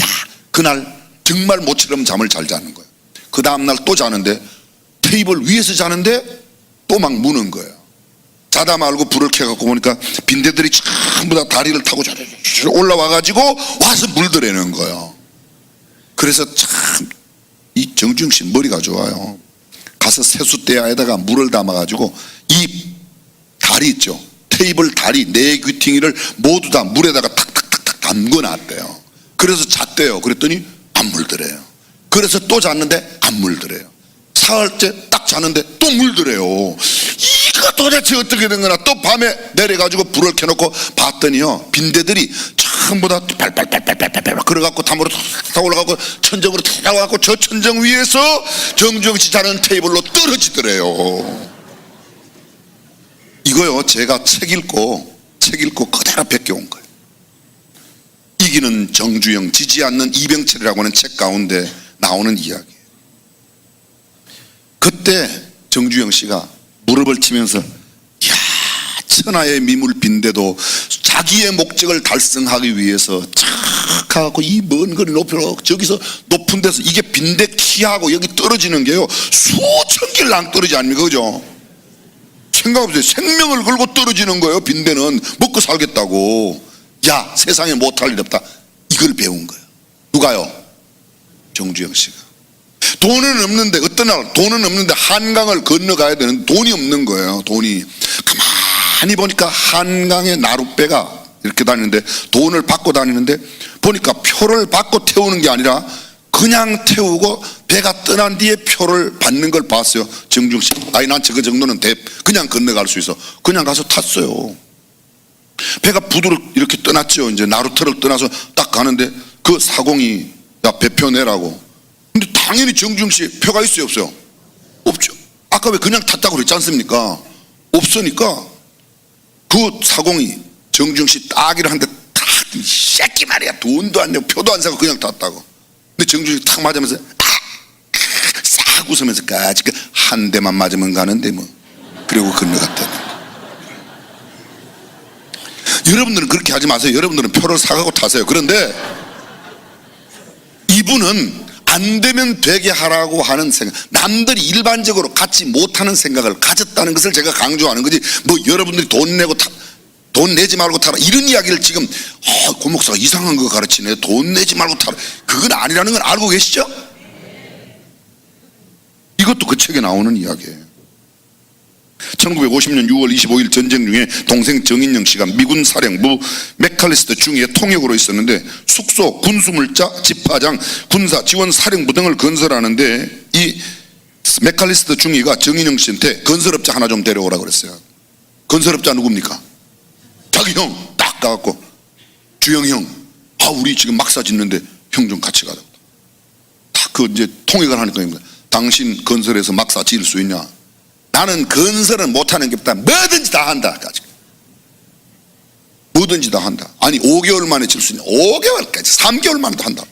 야, 그날 정말 모처럼 잠을 잘 자는 거예요. 그 다음날 또 자는데 테이블 위에서 자는데 또 막 무는 거예요. 자다 말고 불을 켜갖고 보니까 빈대들이 전부 다 다리를 타고 올라와가지고 와서 물들이는 거예요. 그래서 참 이 정주영 씨 머리가 좋아요. 가서 세숫대야에다가 물을 담아가지고 이 다리 있죠, 테이블 다리 네 귀퉁이를 모두 다 물에다가 탁탁탁탁 담궈놨대요. 그래서 잤대요. 그랬더니 안 물더래요. 그래서 또 잤는데 안 물더래요. 사흘째 딱 자는데 또 물더래요. 이거 도대체 어떻게 된 거나. 또 밤에 내려가지고 불을 켜놓고 봤더니요, 빈대들이 전부 다 팔팔팔팔팔팔 그래갖고 담으로 탁 올라가고 천정으로 탁 나와갖고 저 천정 위에서 정주영 씨 자는 테이블로 떨어지더래요. 이거요 제가 책 읽고 그대로 베껴온 거예요. 이기는 정주영, 지지 않는 이병철이라고 하는 책 가운데 나오는 이야기예요. 그때 정주영 씨가 무릎을 치면서 야, 천하의 미물 빈대도 자기의 목적을 달성하기 위해서 착 하고 이 먼 거리 높이로 저기서 높은 데서 이게 빈대 키하고 여기 떨어지는 게요 수천 길 낭 떨어지지 않습니까? 그죠? 생각해보세요. 생명을 걸고 떨어지는 거예요. 빈대는 먹고 살겠다고. 야, 세상에 못할 일 없다. 이걸 배운 거예요. 누가요? 정주영 씨가. 돈은 없는데, 어떤 날 돈은 없는데 한강을 건너가야 되는데 돈이 없는 거예요. 돈이. 가만히 보니까 한강에 나룻배가 이렇게 다니는데 돈을 받고 다니는데 보니까 표를 받고 태우는 게 아니라 그냥 태우고 배가 떠난 뒤에 표를 받는 걸 봤어요. 정중 씨, 아니 난 저 정도는 그냥 건너갈 수 있어. 그냥 가서 탔어요. 배가 부두를 이렇게 떠났죠. 이제 나루터를 떠나서 딱 가는데 그 사공이 야, 배표 내라고. 근데 당연히 정중 씨 표가 있어요, 없어요? 없죠. 아까 왜 그냥 탔다고 그랬지 않습니까? 없으니까 그 사공이 정중 씨 따기를 한데 탁, 이 새끼 말이야, 돈도 안 내고 표도 안 사고 그냥 탔다고. 근데 정중이 탁 맞으면서 싹 웃으면서 까짓 한 대만 맞으면 가는데 뭐. 그리고 건너갔다. 여러분들은 그렇게 하지 마세요. 여러분들은 표를 사가고 타세요. 그런데 이분은 안 되면 되게 하라고 하는 생각, 남들이 일반적으로 갖지 못하는 생각을 가졌다는 것을 제가 강조하는 거지, 뭐 여러분들이 돈 내지 말고 타라 이런 이야기를 지금 고 목사가 이상한 거 가르치네, 돈 내지 말고 타라, 그건 아니라는 걸 알고 계시죠? 이것도 그 책에 나오는 이야기예요. 1950년 6월 25일 전쟁 중에 동생 정인영 씨가 미군 사령부 맥칼리스터 중위의 통역으로 있었는데 숙소, 군수물자, 집화장, 군사 지원 사령부 등을 건설하는데 이 맥칼리스터 중위가 정인영 씨한테 건설업자 하나 좀 데려오라 그랬어요. 건설업자 누굽니까? 자기 형 딱 가갖고, 주영 형, 우리 지금 막사 짓는데 형 좀 같이 가자. 다 그 이제 통역을 하니까 당신 건설에서 막사 지을 수 있냐? 나는 건설은 못하는 게 없다. 뭐든지 다 한다. 뭐든지 다 한다. 아니 5개월 만에 질 수 있냐? 5개월까지 3개월 만에 다 한다.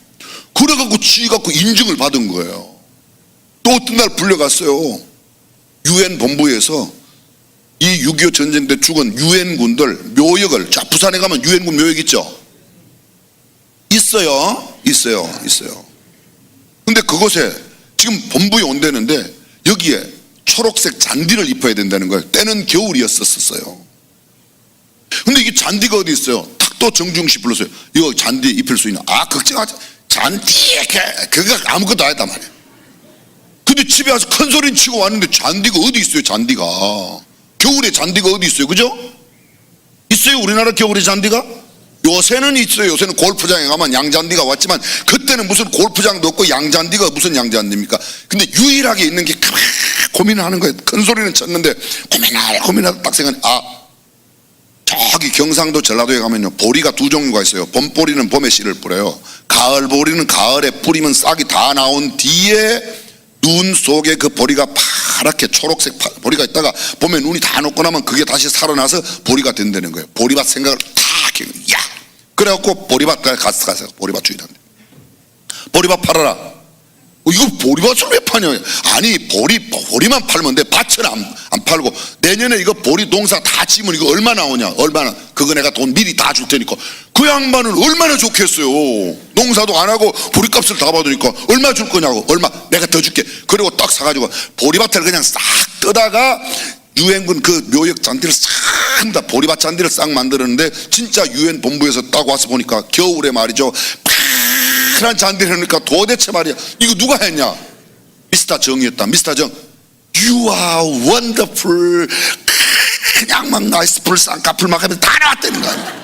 그래갖고 지갖고 인증을 받은 거예요. 또 어떤 날 불려갔어요. UN 본부에서 이 6.25 전쟁 때 죽은 유엔군들 묘역을, 자 부산에 가면 유엔군 묘역 있죠? 있어요. 근데 그곳에 지금 본부에 온다는데 여기에 초록색 잔디를 입어야 된다는 거예요. 때는 겨울이었었어요. 근데 이게 잔디가 어디 있어요? 탁 또 정중 씨 불렀어요. 이거 잔디 입힐 수 있나? 걱정하지. 잔디에 그거 아무것도 안 했단 말이에요. 근데 집에 와서 큰 소리 치고 왔는데 잔디가 어디 있어요? 잔디가 겨울에 잔디가 어디 있어요? 그죠? 있어요? 우리나라 겨울에 잔디가? 요새는 있어요. 요새는 골프장에 가면 양잔디가 왔지만 그때는 무슨 골프장도 없고 양잔디가 무슨 양잔디입니까? 근데 유일하게 있는 게 고민을 하는 거예요. 큰 소리는 쳤는데 고민하다 딱 생각해, 저기 경상도 전라도에 가면요 보리가 두 종류가 있어요. 봄보리는 봄에 씨를 뿌려요. 가을보리는 가을에 뿌리면 싹이 다 나온 뒤에 눈 속에 그 보리가 파랗게 초록색 보리가 있다가 봄에 눈이 다 녹고 나면 그게 다시 살아나서 보리가 된다는 거예요. 보리밭 생각을 탁 해요. 그래갖고 보리밭 가서 보리밭 주인한테 보리밭 팔아라. 이거 보리밭을 왜 파냐? 아니 보리만 팔면 돼. 밭은 안 팔고 내년에 이거 보리 농사 다 지면 이거 얼마 나오냐? 얼마나? 그거 내가 돈 미리 다 줄 테니까. 그 양반은 얼마나 좋겠어요. 농사도 안 하고 보리값을 다 받으니까 얼마 줄 거냐고. 얼마 내가 더 줄게. 그리고 딱 사가지고 보리밭을 그냥 싹 뜨다가 유엔군 그 묘역 잔디를 싹 다 보리밭 잔디를 싹 만들었는데 진짜 유엔 본부에서 딱 와서 보니까 겨울에 말이죠 파란 잔디를 해놓으니까 도대체 말이야 이거 누가 했냐? 미스터 정이었다. 미스터 정, You are wonderful. 그냥 막 나이스 풀 쌍꺼풀 막 하면 다 나왔다는 거 아니야.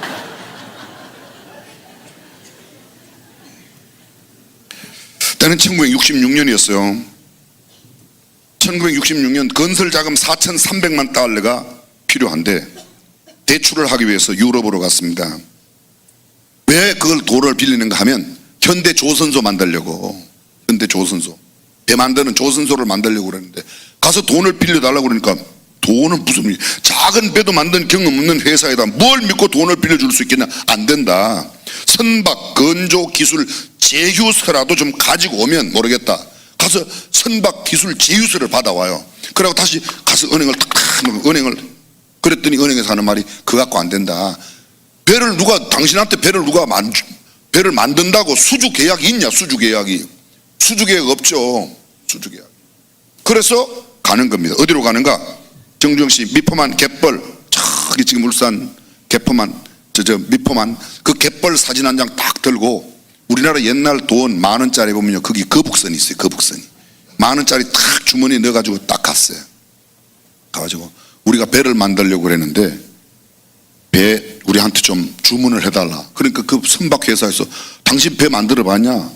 때는 1966년이었어요 1966년 건설 자금 4,300만 달러가 필요한데 대출을 하기 위해서 유럽으로 갔습니다. 왜 그걸 돈을 빌리는가 하면 현대조선소 만들려고. 현대조선소, 배 만드는 조선소를 만들려고 그랬는데 가서 돈을 빌려달라고 그러니까 돈은 무슨 작은 배도 만든 경험 없는 회사에다 뭘 믿고 돈을 빌려줄 수 있겠냐? 안 된다. 선박 건조 기술 제휴서라도 좀 가지고 오면 모르겠다. 가서 선박 기술 제휴서를 받아와요. 그러고 다시 가서 은행을 그랬더니 은행에서 하는 말이 그거 갖고 안 된다. 배를 당신한테 배를 만든다고 수주 계약이 있냐? 수주 계약 없죠. 수주 계약. 그래서 가는 겁니다. 어디로 가는가? 정주영씨 미포만 갯벌, 저기 지금 울산 개포만 미포만 그 갯벌 사진 한 장 딱 들고 우리나라 옛날 돈 10,000원짜리 보면요 거기 거북선이 있어요. 거북선이 10,000원짜리 딱 주머니에 넣어가지고 딱 갔어요. 가가지고 우리가 배를 만들려고 그랬는데 배 우리한테 좀 주문을 해달라. 그러니까 그 선박 회사에서 당신 배 만들어 봤냐?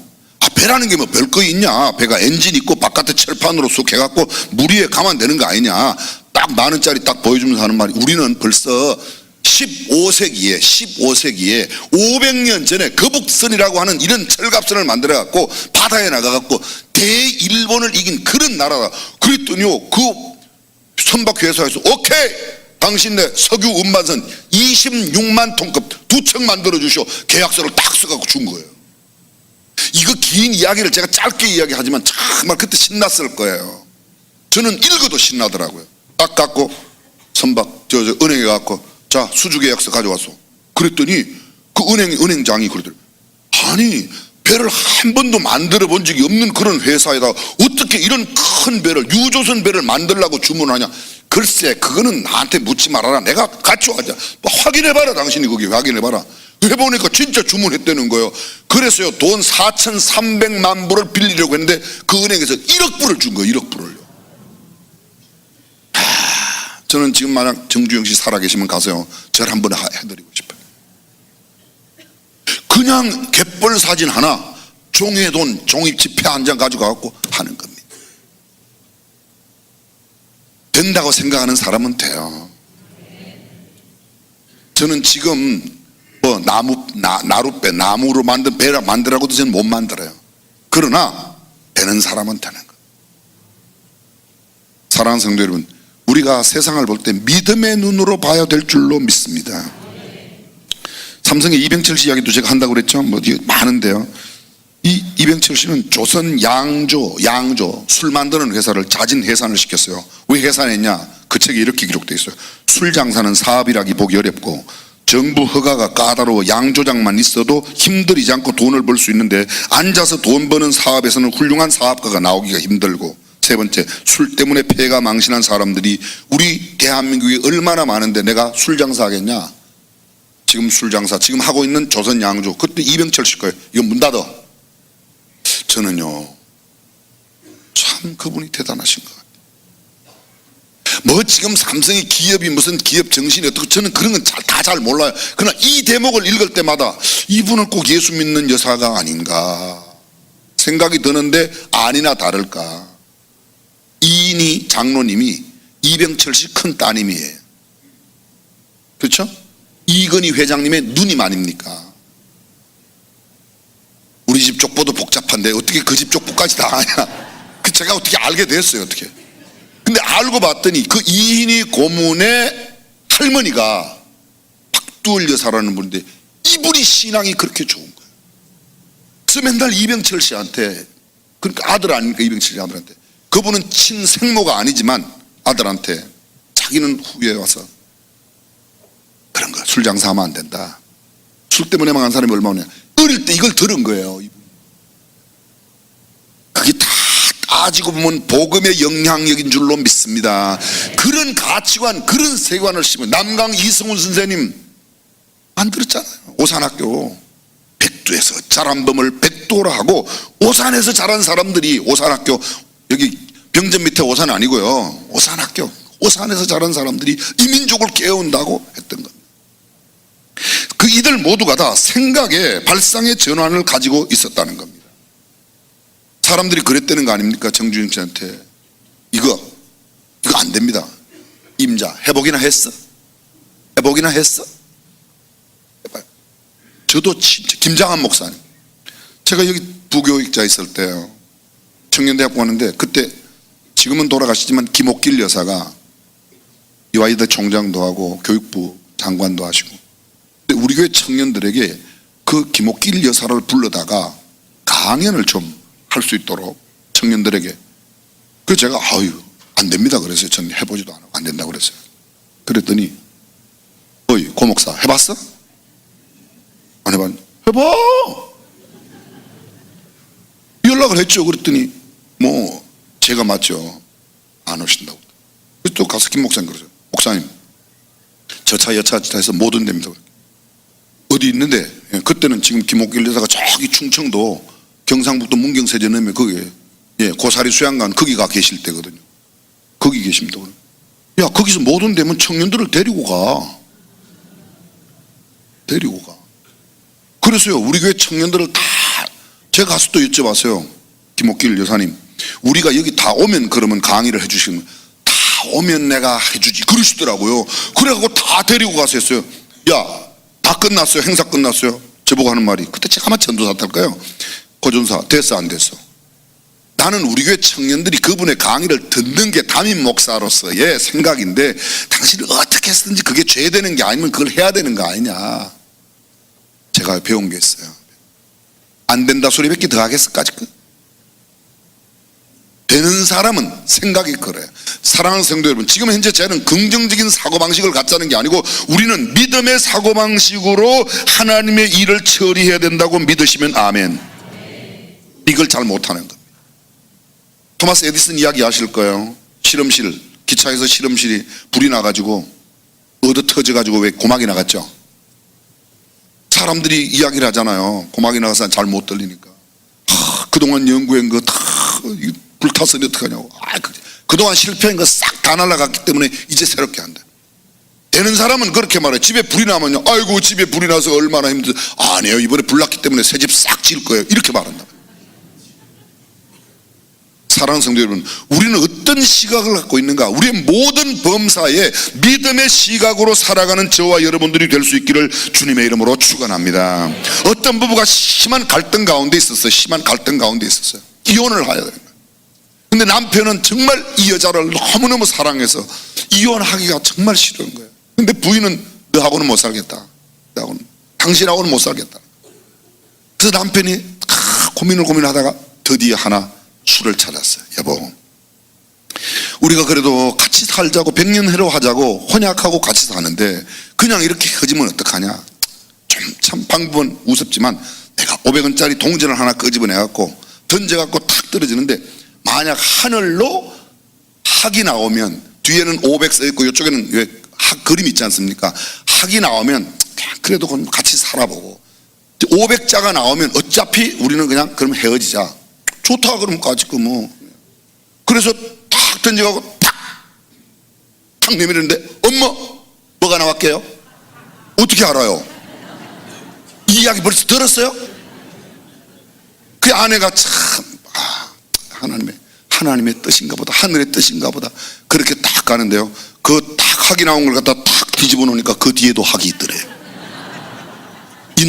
배라는 게 뭐 별거 있냐? 배가 엔진 있고 바깥에 철판으로 쑥 해갖고 물 위에 가면 되는 거 아니냐? 딱 10,000원짜리 딱 보여주면서 하는 말이, 우리는 벌써 15세기에 500년 전에 거북선이라고 하는 이런 철갑선을 만들어갖고 바다에 나가갖고 대일본을 이긴 그런 나라다. 그랬더니요 그 선박 회사에서 오케이 당신네 석유 운반선 26만 톤급 2척 만들어 주시오. 계약서를 딱 써갖고 준 거예요. 이거 긴 이야기를 제가 짧게 이야기하지만 정말 그때 신났을 거예요. 저는 읽어도 신나더라고요. 딱 갖고 선박 은행에 갖고 자 수주 계약서 가져왔어. 그랬더니 그 은행장이 그러더래. 아니, 배를 한 번도 만들어 본 적이 없는 그런 회사에다 어떻게 이런 큰 배를, 유조선 배를 만들라고 주문하냐. 글쎄, 그거는 나한테 묻지 말아라. 내가 가져가자. 뭐 확인해봐라. 당신이 거기 확인해봐라. 해보니까 진짜 주문했다는 거예요. 그래서요, 돈 4,300만 불을 빌리려고 했는데 그 은행에서 1억 불을 준 거예요. 1억 불을요. 저는 지금 만약 정주영 씨 살아계시면 가서요, 저를 한번 해드리고 싶어요. 그냥 갯벌 사진 하나, 종이에 돈, 종이 지폐 한 장 가져가갖고 하는 겁니다. 된다고 생각하는 사람은 돼요. 저는 지금 뭐 나룻배, 나무로 만든 배라 만들라고도 저는 못 만들어요. 그러나 되는 사람은 되는 거예요. 사랑하는 성도 여러분, 우리가 세상을 볼 때 믿음의 눈으로 봐야 될 줄로 믿습니다. 삼성의 이병철 씨 이야기도 제가 한다고 그랬죠. 뭐 많은데요. 이 이병철 씨는 조선 양조 술 만드는 회사를 자진 해산을 시켰어요. 왜 해산했냐? 그 책에 이렇게 기록되어 있어요. 술 장사는 사업이라기 보기 어렵고 정부 허가가 까다로워 양조장만 있어도 힘들이지 않고 돈을 벌 수 있는데 앉아서 돈 버는 사업에서는 훌륭한 사업가가 나오기가 힘들고, 세 번째, 술 때문에 폐가 망신한 사람들이 우리 대한민국에 얼마나 많은데 내가 술 장사하겠냐? 지금 술 장사 지금 하고 있는 조선 양조, 그때 이병철 씨 거예요. 이거 문 닫아. 저는요, 참 그분이 대단하신 것 같아요. 뭐 지금 삼성의 기업이 무슨 기업 정신이 어떻고, 저는 그런 건 다 잘 몰라요. 그러나 이 대목을 읽을 때마다 이분은 꼭 예수 믿는 여사가 아닌가 생각이 드는데, 아니나 다를까 이인희 장로님이 이병철 씨 큰 따님이에요. 그렇죠? 이건희 회장님의 누님 아닙니까? 우리 집 족보도 복잡한데 어떻게 그 집 족보까지 다 아냐? 그 제가 어떻게 알게 됐어요. 어떻게? 근데 알고 봤더니 그 이인희 고문의 할머니가 박두을 여사라는 분인데, 이분이 신앙이 그렇게 좋은 거예요. 그래서 맨날 이병철 씨한테, 그러니까 아들 아닙니까? 이병철 씨 아들한테, 그분은 친생모가 아니지만 아들한테 자기는 후에 와서 그런 거, 술 장사하면 안 된다. 술 때문에 망한 사람이 얼마나, 어릴 때 이걸 들은 거예요. 그게 다 따지고 보면 복음의 영향력인 줄로 믿습니다. 그런 가치관, 그런 세관을 심은 남강 이승훈 선생님 만들었잖아요. 오산학교 백두에서 자란 범을 백두라 하고, 오산에서 자란 사람들이, 오산학교, 여기 병전 밑에 오산 아니고요, 오산학교, 오산에서 자란 사람들이 이 민족을 깨운다고 했던 겁니다. 그 이들 모두가 다 생각의 발상의 전환을 가지고 있었다는 겁니다. 사람들이 그랬다는 거 아닙니까? 정주영 씨한테 이거 안 됩니다. 임자 해보기나 했어? 해보기나 했어? 해봐요. 저도 진짜 김장한 목사님, 제가 여기 부교육자 있을 때요, 청년대학교 왔는데, 그때 지금은 돌아가시지만 김옥길 여사가 이화여대 총장도 하고 교육부 장관도 하시고, 우리 교회 청년들에게 그 김옥길 여사를 불러다가 강연을 좀 할 수 있도록 청년들에게, 그래서 제가 안 됩니다 그랬어요. 전 해보지도 않고 안 된다고 그랬어요. 그랬더니 어이 고 목사 해봤어? 안 해봤? 해봐. 연락을 했죠. 그랬더니 뭐 제가 맞죠, 안 오신다고. 그래서 또 가서 김 목사님 그러죠. 목사님 저 차 여차해서 못 온답니다. 어디 있는데? 그때는 지금 김옥길 여사가 저기 충청도 경상북도 문경세전에 거기에 고사리 수양관 거기가 계실 때거든요. 거기 계십니다. 야, 거기서 못 온다면 청년들을 데리고 가. 그래서요, 우리 교회 청년들을 다, 제가 가서 또 여쭤봤어요. 김옥길 여사님, 우리가 여기 다 오면 그러면 강의를 해주시면, 다 오면 내가 해주지 그러시더라고요. 그래갖고 다 데리고 가서 했어요. 야, 다 끝났어요. 행사 끝났어요. 저보고 하는 말이, 그때 제가 아마 전도사 탈까요? 고전사 됐어 안 됐어? 나는 우리 교회 청년들이 그분의 강의를 듣는 게 담임 목사로서의 생각인데, 당신이 어떻게 했든지 그게 죄되는 게 아니면 그걸 해야 되는 거 아니냐. 제가 배운 게 있어요. 안 된다 소리 몇 개 더 하겠을까 지금? 되는 사람은 생각이 그래요. 사랑하는 성도 여러분, 지금 현재 저는 긍정적인 사고방식을 갖자는 게 아니고 우리는 믿음의 사고방식으로 하나님의 일을 처리해야 된다고 믿으시면 아멘. 이걸 잘 못하는 겁니다. 토마스 에디슨 이야기 하실 거예요. 실험실, 기차에서 실험실이 불이 나가지고 얻어 터져가지고 왜 고막이 나갔죠? 사람들이 이야기를 하잖아요. 고막이 나가서 잘 못 들리니까. 그동안 연구한 거 다 불탔으니 어떡하냐고. 그동안 실패한 거 싹 다 날아갔기 때문에 이제 새롭게 한다. 되는 사람은 그렇게 말해요. 집에 불이 나면요, 아이고 집에 불이 나서 얼마나 힘들어. 아니에요, 이번에 불 났기 때문에 새 집 싹 지을 거예요. 이렇게 말한다. 사랑하는 성도 여러분, 우리는 어떤 시각을 갖고 있는가? 우리의 모든 범사에 믿음의 시각으로 살아가는 저와 여러분들이 될 수 있기를 주님의 이름으로 축원합니다. 어떤 부부가 심한 갈등 가운데 있었어요. 심한 갈등 가운데 있었어요. 이혼을 하야 돼요. 근데 남편은 정말 이 여자를 너무너무 사랑해서 이혼하기가 정말 싫은 거예요. 근데 부인은 너하고는 못 살겠다. 당신하고는 못 살겠다. 그래서 남편이 고민하다가 드디어 하나 술을 찾았어요. 여보, 우리가 그래도 같이 살자고 100년 해로하자고 혼약하고 같이 사는데 그냥 이렇게 헤어지면 어떡하냐. 참 방법은 우습지만 내가 500원짜리 동전을 하나 끄집어내갖고 던져갖고 탁 떨어지는데 만약 하늘로 학이 나오면 뒤에는 500 써있고 이쪽에는 왜 학 그림 있지 않습니까? 학이 나오면 그래도 같이 살아보고 500자가 나오면 어차피 우리는 그냥 그럼 헤어지자. 좋다 그러면 까짓 거 뭐. 그래서 탁 던져가고 탁 내밀었는데 엄마 뭐가 나왔게요? 어떻게 알아요? 이 이야기 벌써 들었어요? 그 아내가 참 하나님의 뜻인가 보다, 하늘의 뜻인가 보다 그렇게 딱 가는데요, 그 딱 학이 나온 걸 갖다 탁 뒤집어 놓으니까 그 뒤에도 학이 있더래요. 이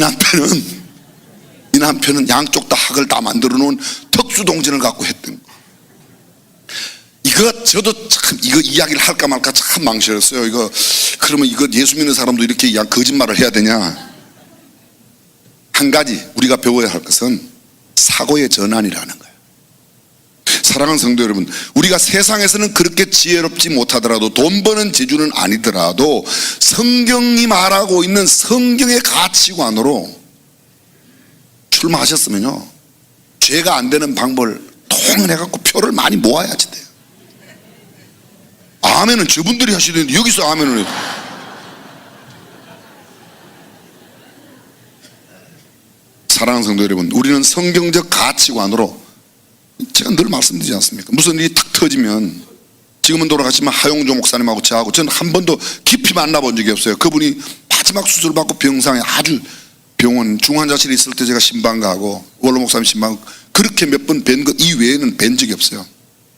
남편은 양쪽 다 학을 다 만들어 놓은 특수동전을 갖고 했던 거. 이거 저도 참 이거 이야기를 할까 말까 참 망설였어요. 그러면 이거 예수 믿는 사람도 이렇게 거짓말을 해야 되냐. 한 가지 우리가 배워야 할 것은 사고의 전환이라는 거예요. 사랑하는 성도 여러분, 우리가 세상에서는 그렇게 지혜롭지 못하더라도 돈 버는 재주는 아니더라도 성경이 말하고 있는 성경의 가치관으로 출마하셨으면요, 죄가 안 되는 방법을 통해갖고 표를 많이 모아야지 돼요. 아멘은 저분들이 하시는데 여기서 아멘을 해요. 사랑하는 성도 여러분, 우리는 성경적 가치관으로, 제가 늘 말씀드리지 않습니까? 무슨 일이 탁 터지면, 지금은 돌아가시면 하용조 목사님하고 저하고 저는 한 번도 깊이 만나본 적이 없어요. 그분이 마지막 수술을 받고 병상에 아주 병원 중환자실에 있을 때 제가 신방 가고 원로 목사님 신방 그렇게 몇 번 뵌 것 이외에는 뵌 적이 없어요.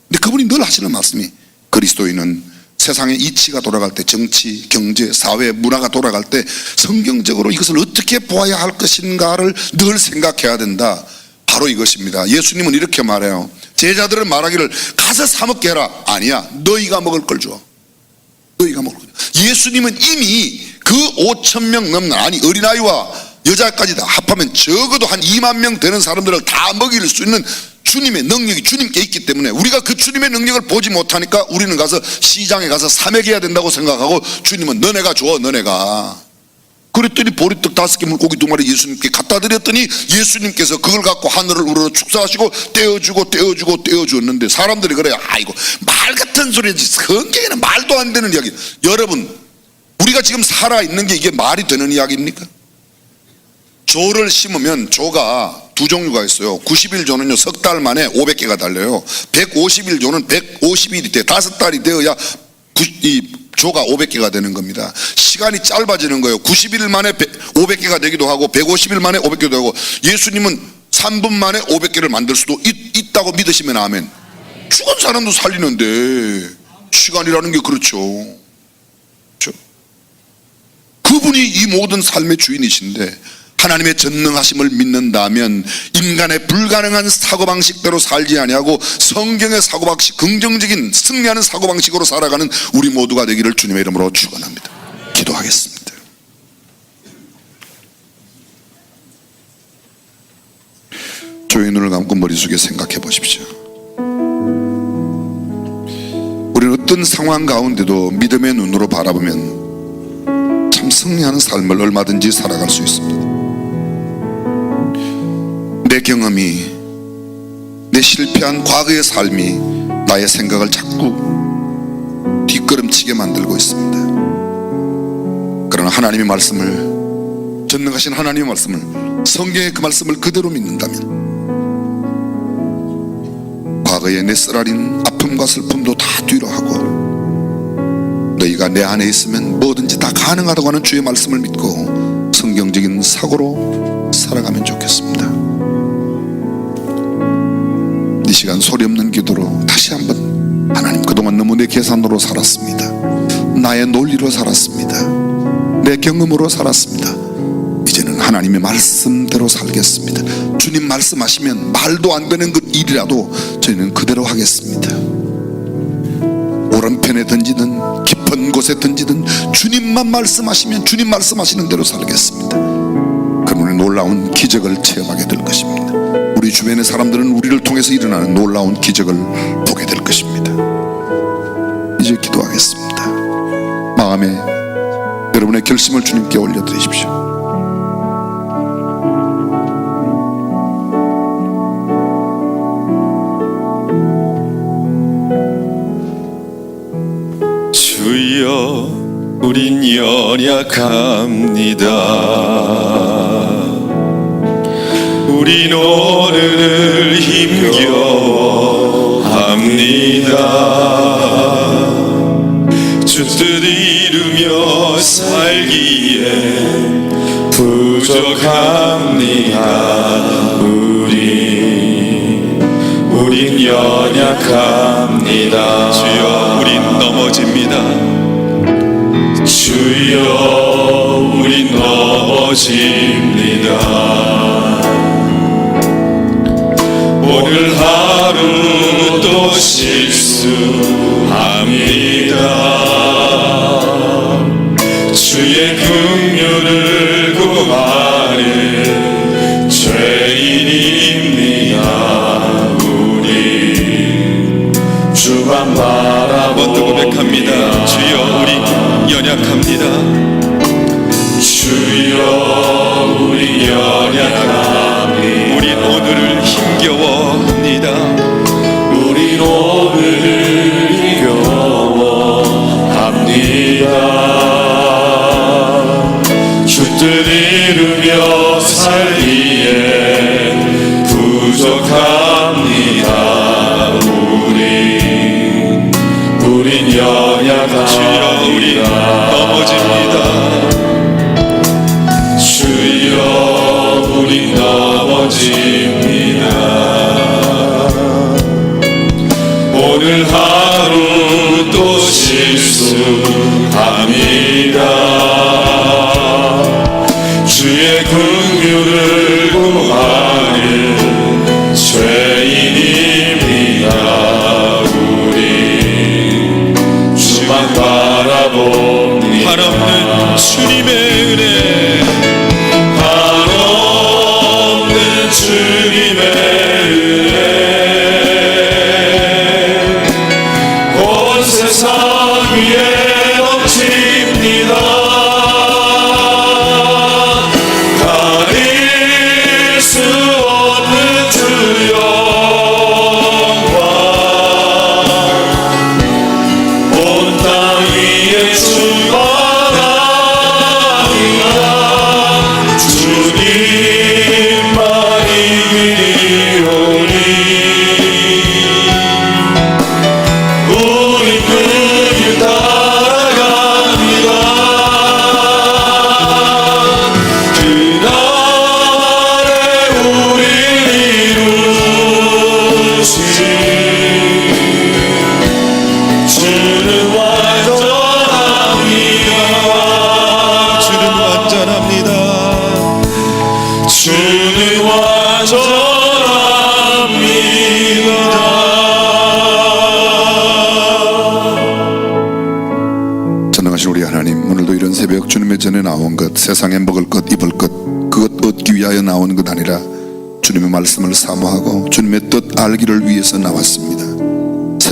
근데 그분이 늘 하시는 말씀이, 그리스도인은 세상의 이치가 돌아갈 때, 정치, 경제, 사회, 문화가 돌아갈 때 성경적으로 이것을 어떻게 보아야 할 것인가를 늘 생각해야 된다. 바로 이것입니다. 예수님은 이렇게 말해요. 제자들은 말하기를 가서 사 먹게 해라. 아니야, 너희가 먹을 걸 줘. 너희가 먹을 걸 줘. 예수님은 이미 그 5,000명 넘는, 아니 어린아이와 여자까지 다 합하면 적어도 한 2만 명 되는 사람들을 다 먹일 수 있는 주님의 능력이 주님께 있기 때문에 우리가 그 주님의 능력을 보지 못하니까 우리는 가서 시장에 가서 사 먹여야 된다고 생각하고, 주님은 너네가 줘, 너네가. 그랬더니 보리떡 5개 물고기 2마리 예수님께 갖다 드렸더니 예수님께서 그걸 갖고 하늘을 우러러 축사하시고 떼어주었는데 사람들이 그래요. 아이고 말 같은 소리지, 성경에는 말도 안 되는 이야기. 여러분, 우리가 지금 살아있는 게 이게 말이 되는 이야기입니까? 조를 심으면 조가 두 종류가 있어요. 90일 조는요, 석 달 만에 500개가 달려요. 150일 조는 150일이 돼 5달이 되어야 이 조가 500개가 되는 겁니다. 시간이 짧아지는 거예요. 90일 만에 500개가 되기도 하고 150일 만에 500개도 하고, 예수님은 3분 만에 500개를 만들 수도 있다고 믿으시면 아멘. 죽은 사람도 살리는데 시간이라는 게 그렇죠. 그분이 이 모든 삶의 주인이신데 하나님의 전능하심을 믿는다면 인간의 불가능한 사고방식대로 살지 아니하고 성경의 사고방식, 긍정적인 승리하는 사고방식으로 살아가는 우리 모두가 되기를 주님의 이름으로 축원합니다. 기도하겠습니다. 조의 눈을 감고 머릿속에 생각해 보십시오. 어떤 상황 가운데도 믿음의 눈으로 바라보면 참 승리하는 삶을 얼마든지 살아갈 수 있습니다. 내 경험이, 내 실패한 과거의 삶이 나의 생각을 자꾸 뒷걸음치게 만들고 있습니다. 그러나 하나님의 말씀을, 전능하신 하나님의 말씀을, 성경의 그 말씀을 그대로 믿는다면 과거의 내 쓰라린 아픔과 슬픔도 다 뒤로 하고 너희가 내 안에 있으면 뭐든지 다 가능하다고 하는 주의 말씀을 믿고 성경적인 사고로 살아가면 좋겠습니다. 이 시간 소리 없는 기도로 다시 한번, 하나님, 그동안 너무 내 계산으로 살았습니다. 나의 논리로 살았습니다. 내 경험으로 살았습니다. 이제는 하나님의 말씀대로 살겠습니다. 주님 말씀하시면 말도 안 되는 그 일이라도 저희는 그대로 하겠습니다. 오른편에 던지든 깊은 곳에 던지든 주님만 말씀하시면 주님 말씀하시는 대로 살겠습니다. 그러면 놀라운 기적을 체험하게 될 것입니다. 우리 주변의 사람들은 우리를 통해서 일어나는 놀라운 기적을 보게 될 것입니다. 이제 기도하겠습니다. 마음에 여러분의 결심을 주님께 올려드리십시오. 주여, 우린 연약합니다. 우린 오늘을 힘겨워합니다. 주 뜻 이루며 살기에 부족합니다. 우린 연약합니다. 주여, 우린 넘어집니다. 주여, 우린 넘어집니다. 오늘 하루 또 실수합니다. 주의 긍휼을 구하는 죄인입니다. 우리 주만 바라봅니다. 고백합니다. 주여, 우리 연약합니다. 주여, 우리 연약합니다. 우린 오늘을 힘겨워합니다. 우린 오늘을 힘겨워합니다. 주 뜻 이루며 살기에 부족합니다. 우린 연약합니다. 주여, 우린 넘어집니다. 주여, 우린 넘어집니다. 오늘 하루 또 실수합니다. 주의 긍휼을 구하는 죄인입니다. 우리 주만 바라봅니다. 한없는 주님의 은혜, 한없는 주님의 은혜, 온 세상 위에 넘칩니다. 가릴 수 없는 주 영광, 온 땅 위에 충만합니다. 주님만이 길이오니 우리 그 길 따라갑니다. 그날에 우리를 이루신 주는 완전합니다. 주는 완전합니다. 주는 완전합니다. 전능하신 우리 하나님, 오늘도 이런 새벽 주님의 전에 나온 것, 세상에 먹을 것, 입을 것, 그것 얻기 위하여 나오는 것 아니라 주님의 말씀을 사모하고 주님의 뜻 알기를 위해서 나왔습니다.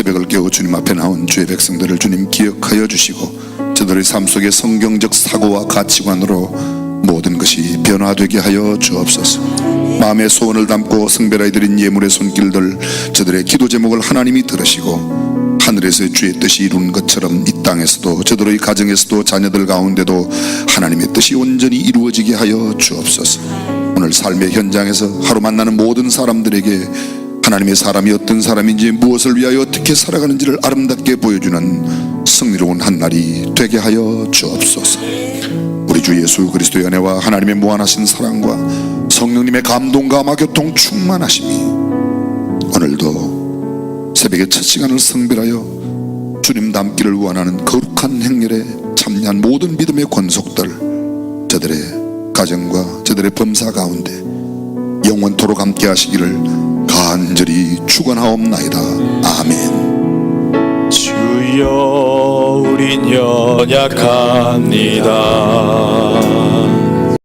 새벽을 깨워 주님 앞에 나온 주의 백성들을 주님 기억하여 주시고 저들의 삶 속에 성경적 사고와 가치관으로 모든 것이 변화되게 하여 주옵소서. 마음의 소원을 담고 성별하여 드린 예물의 손길들 저들의 기도 제목을 하나님이 들으시고 하늘에서 주의 뜻이 이루는 것처럼 이 땅에서도 저들의 가정에서도 자녀들 가운데도 하나님의 뜻이 온전히 이루어지게 하여 주옵소서. 오늘 삶의 현장에서 하루 만나는 모든 사람들에게 하나님의 사람이 어떤 사람인지 무엇을 위하여 어떻게 살아가는지를 아름답게 보여주는 승리로운 한 날이 되게 하여 주옵소서. 우리 주 예수 그리스도의 은혜와 하나님의 무한하신 사랑과 성령님의 감동과 마교통 충만하심이 오늘도 새벽의 첫 시간을 성별하여 주님 닮기를 원하는 거룩한 행렬에 참여한 모든 믿음의 권속들 저들의 가정과 저들의 범사 가운데 영원토록 함께 하시기를 간절히 축원하옵나이다. 아멘. 주여 우린 연약합니다.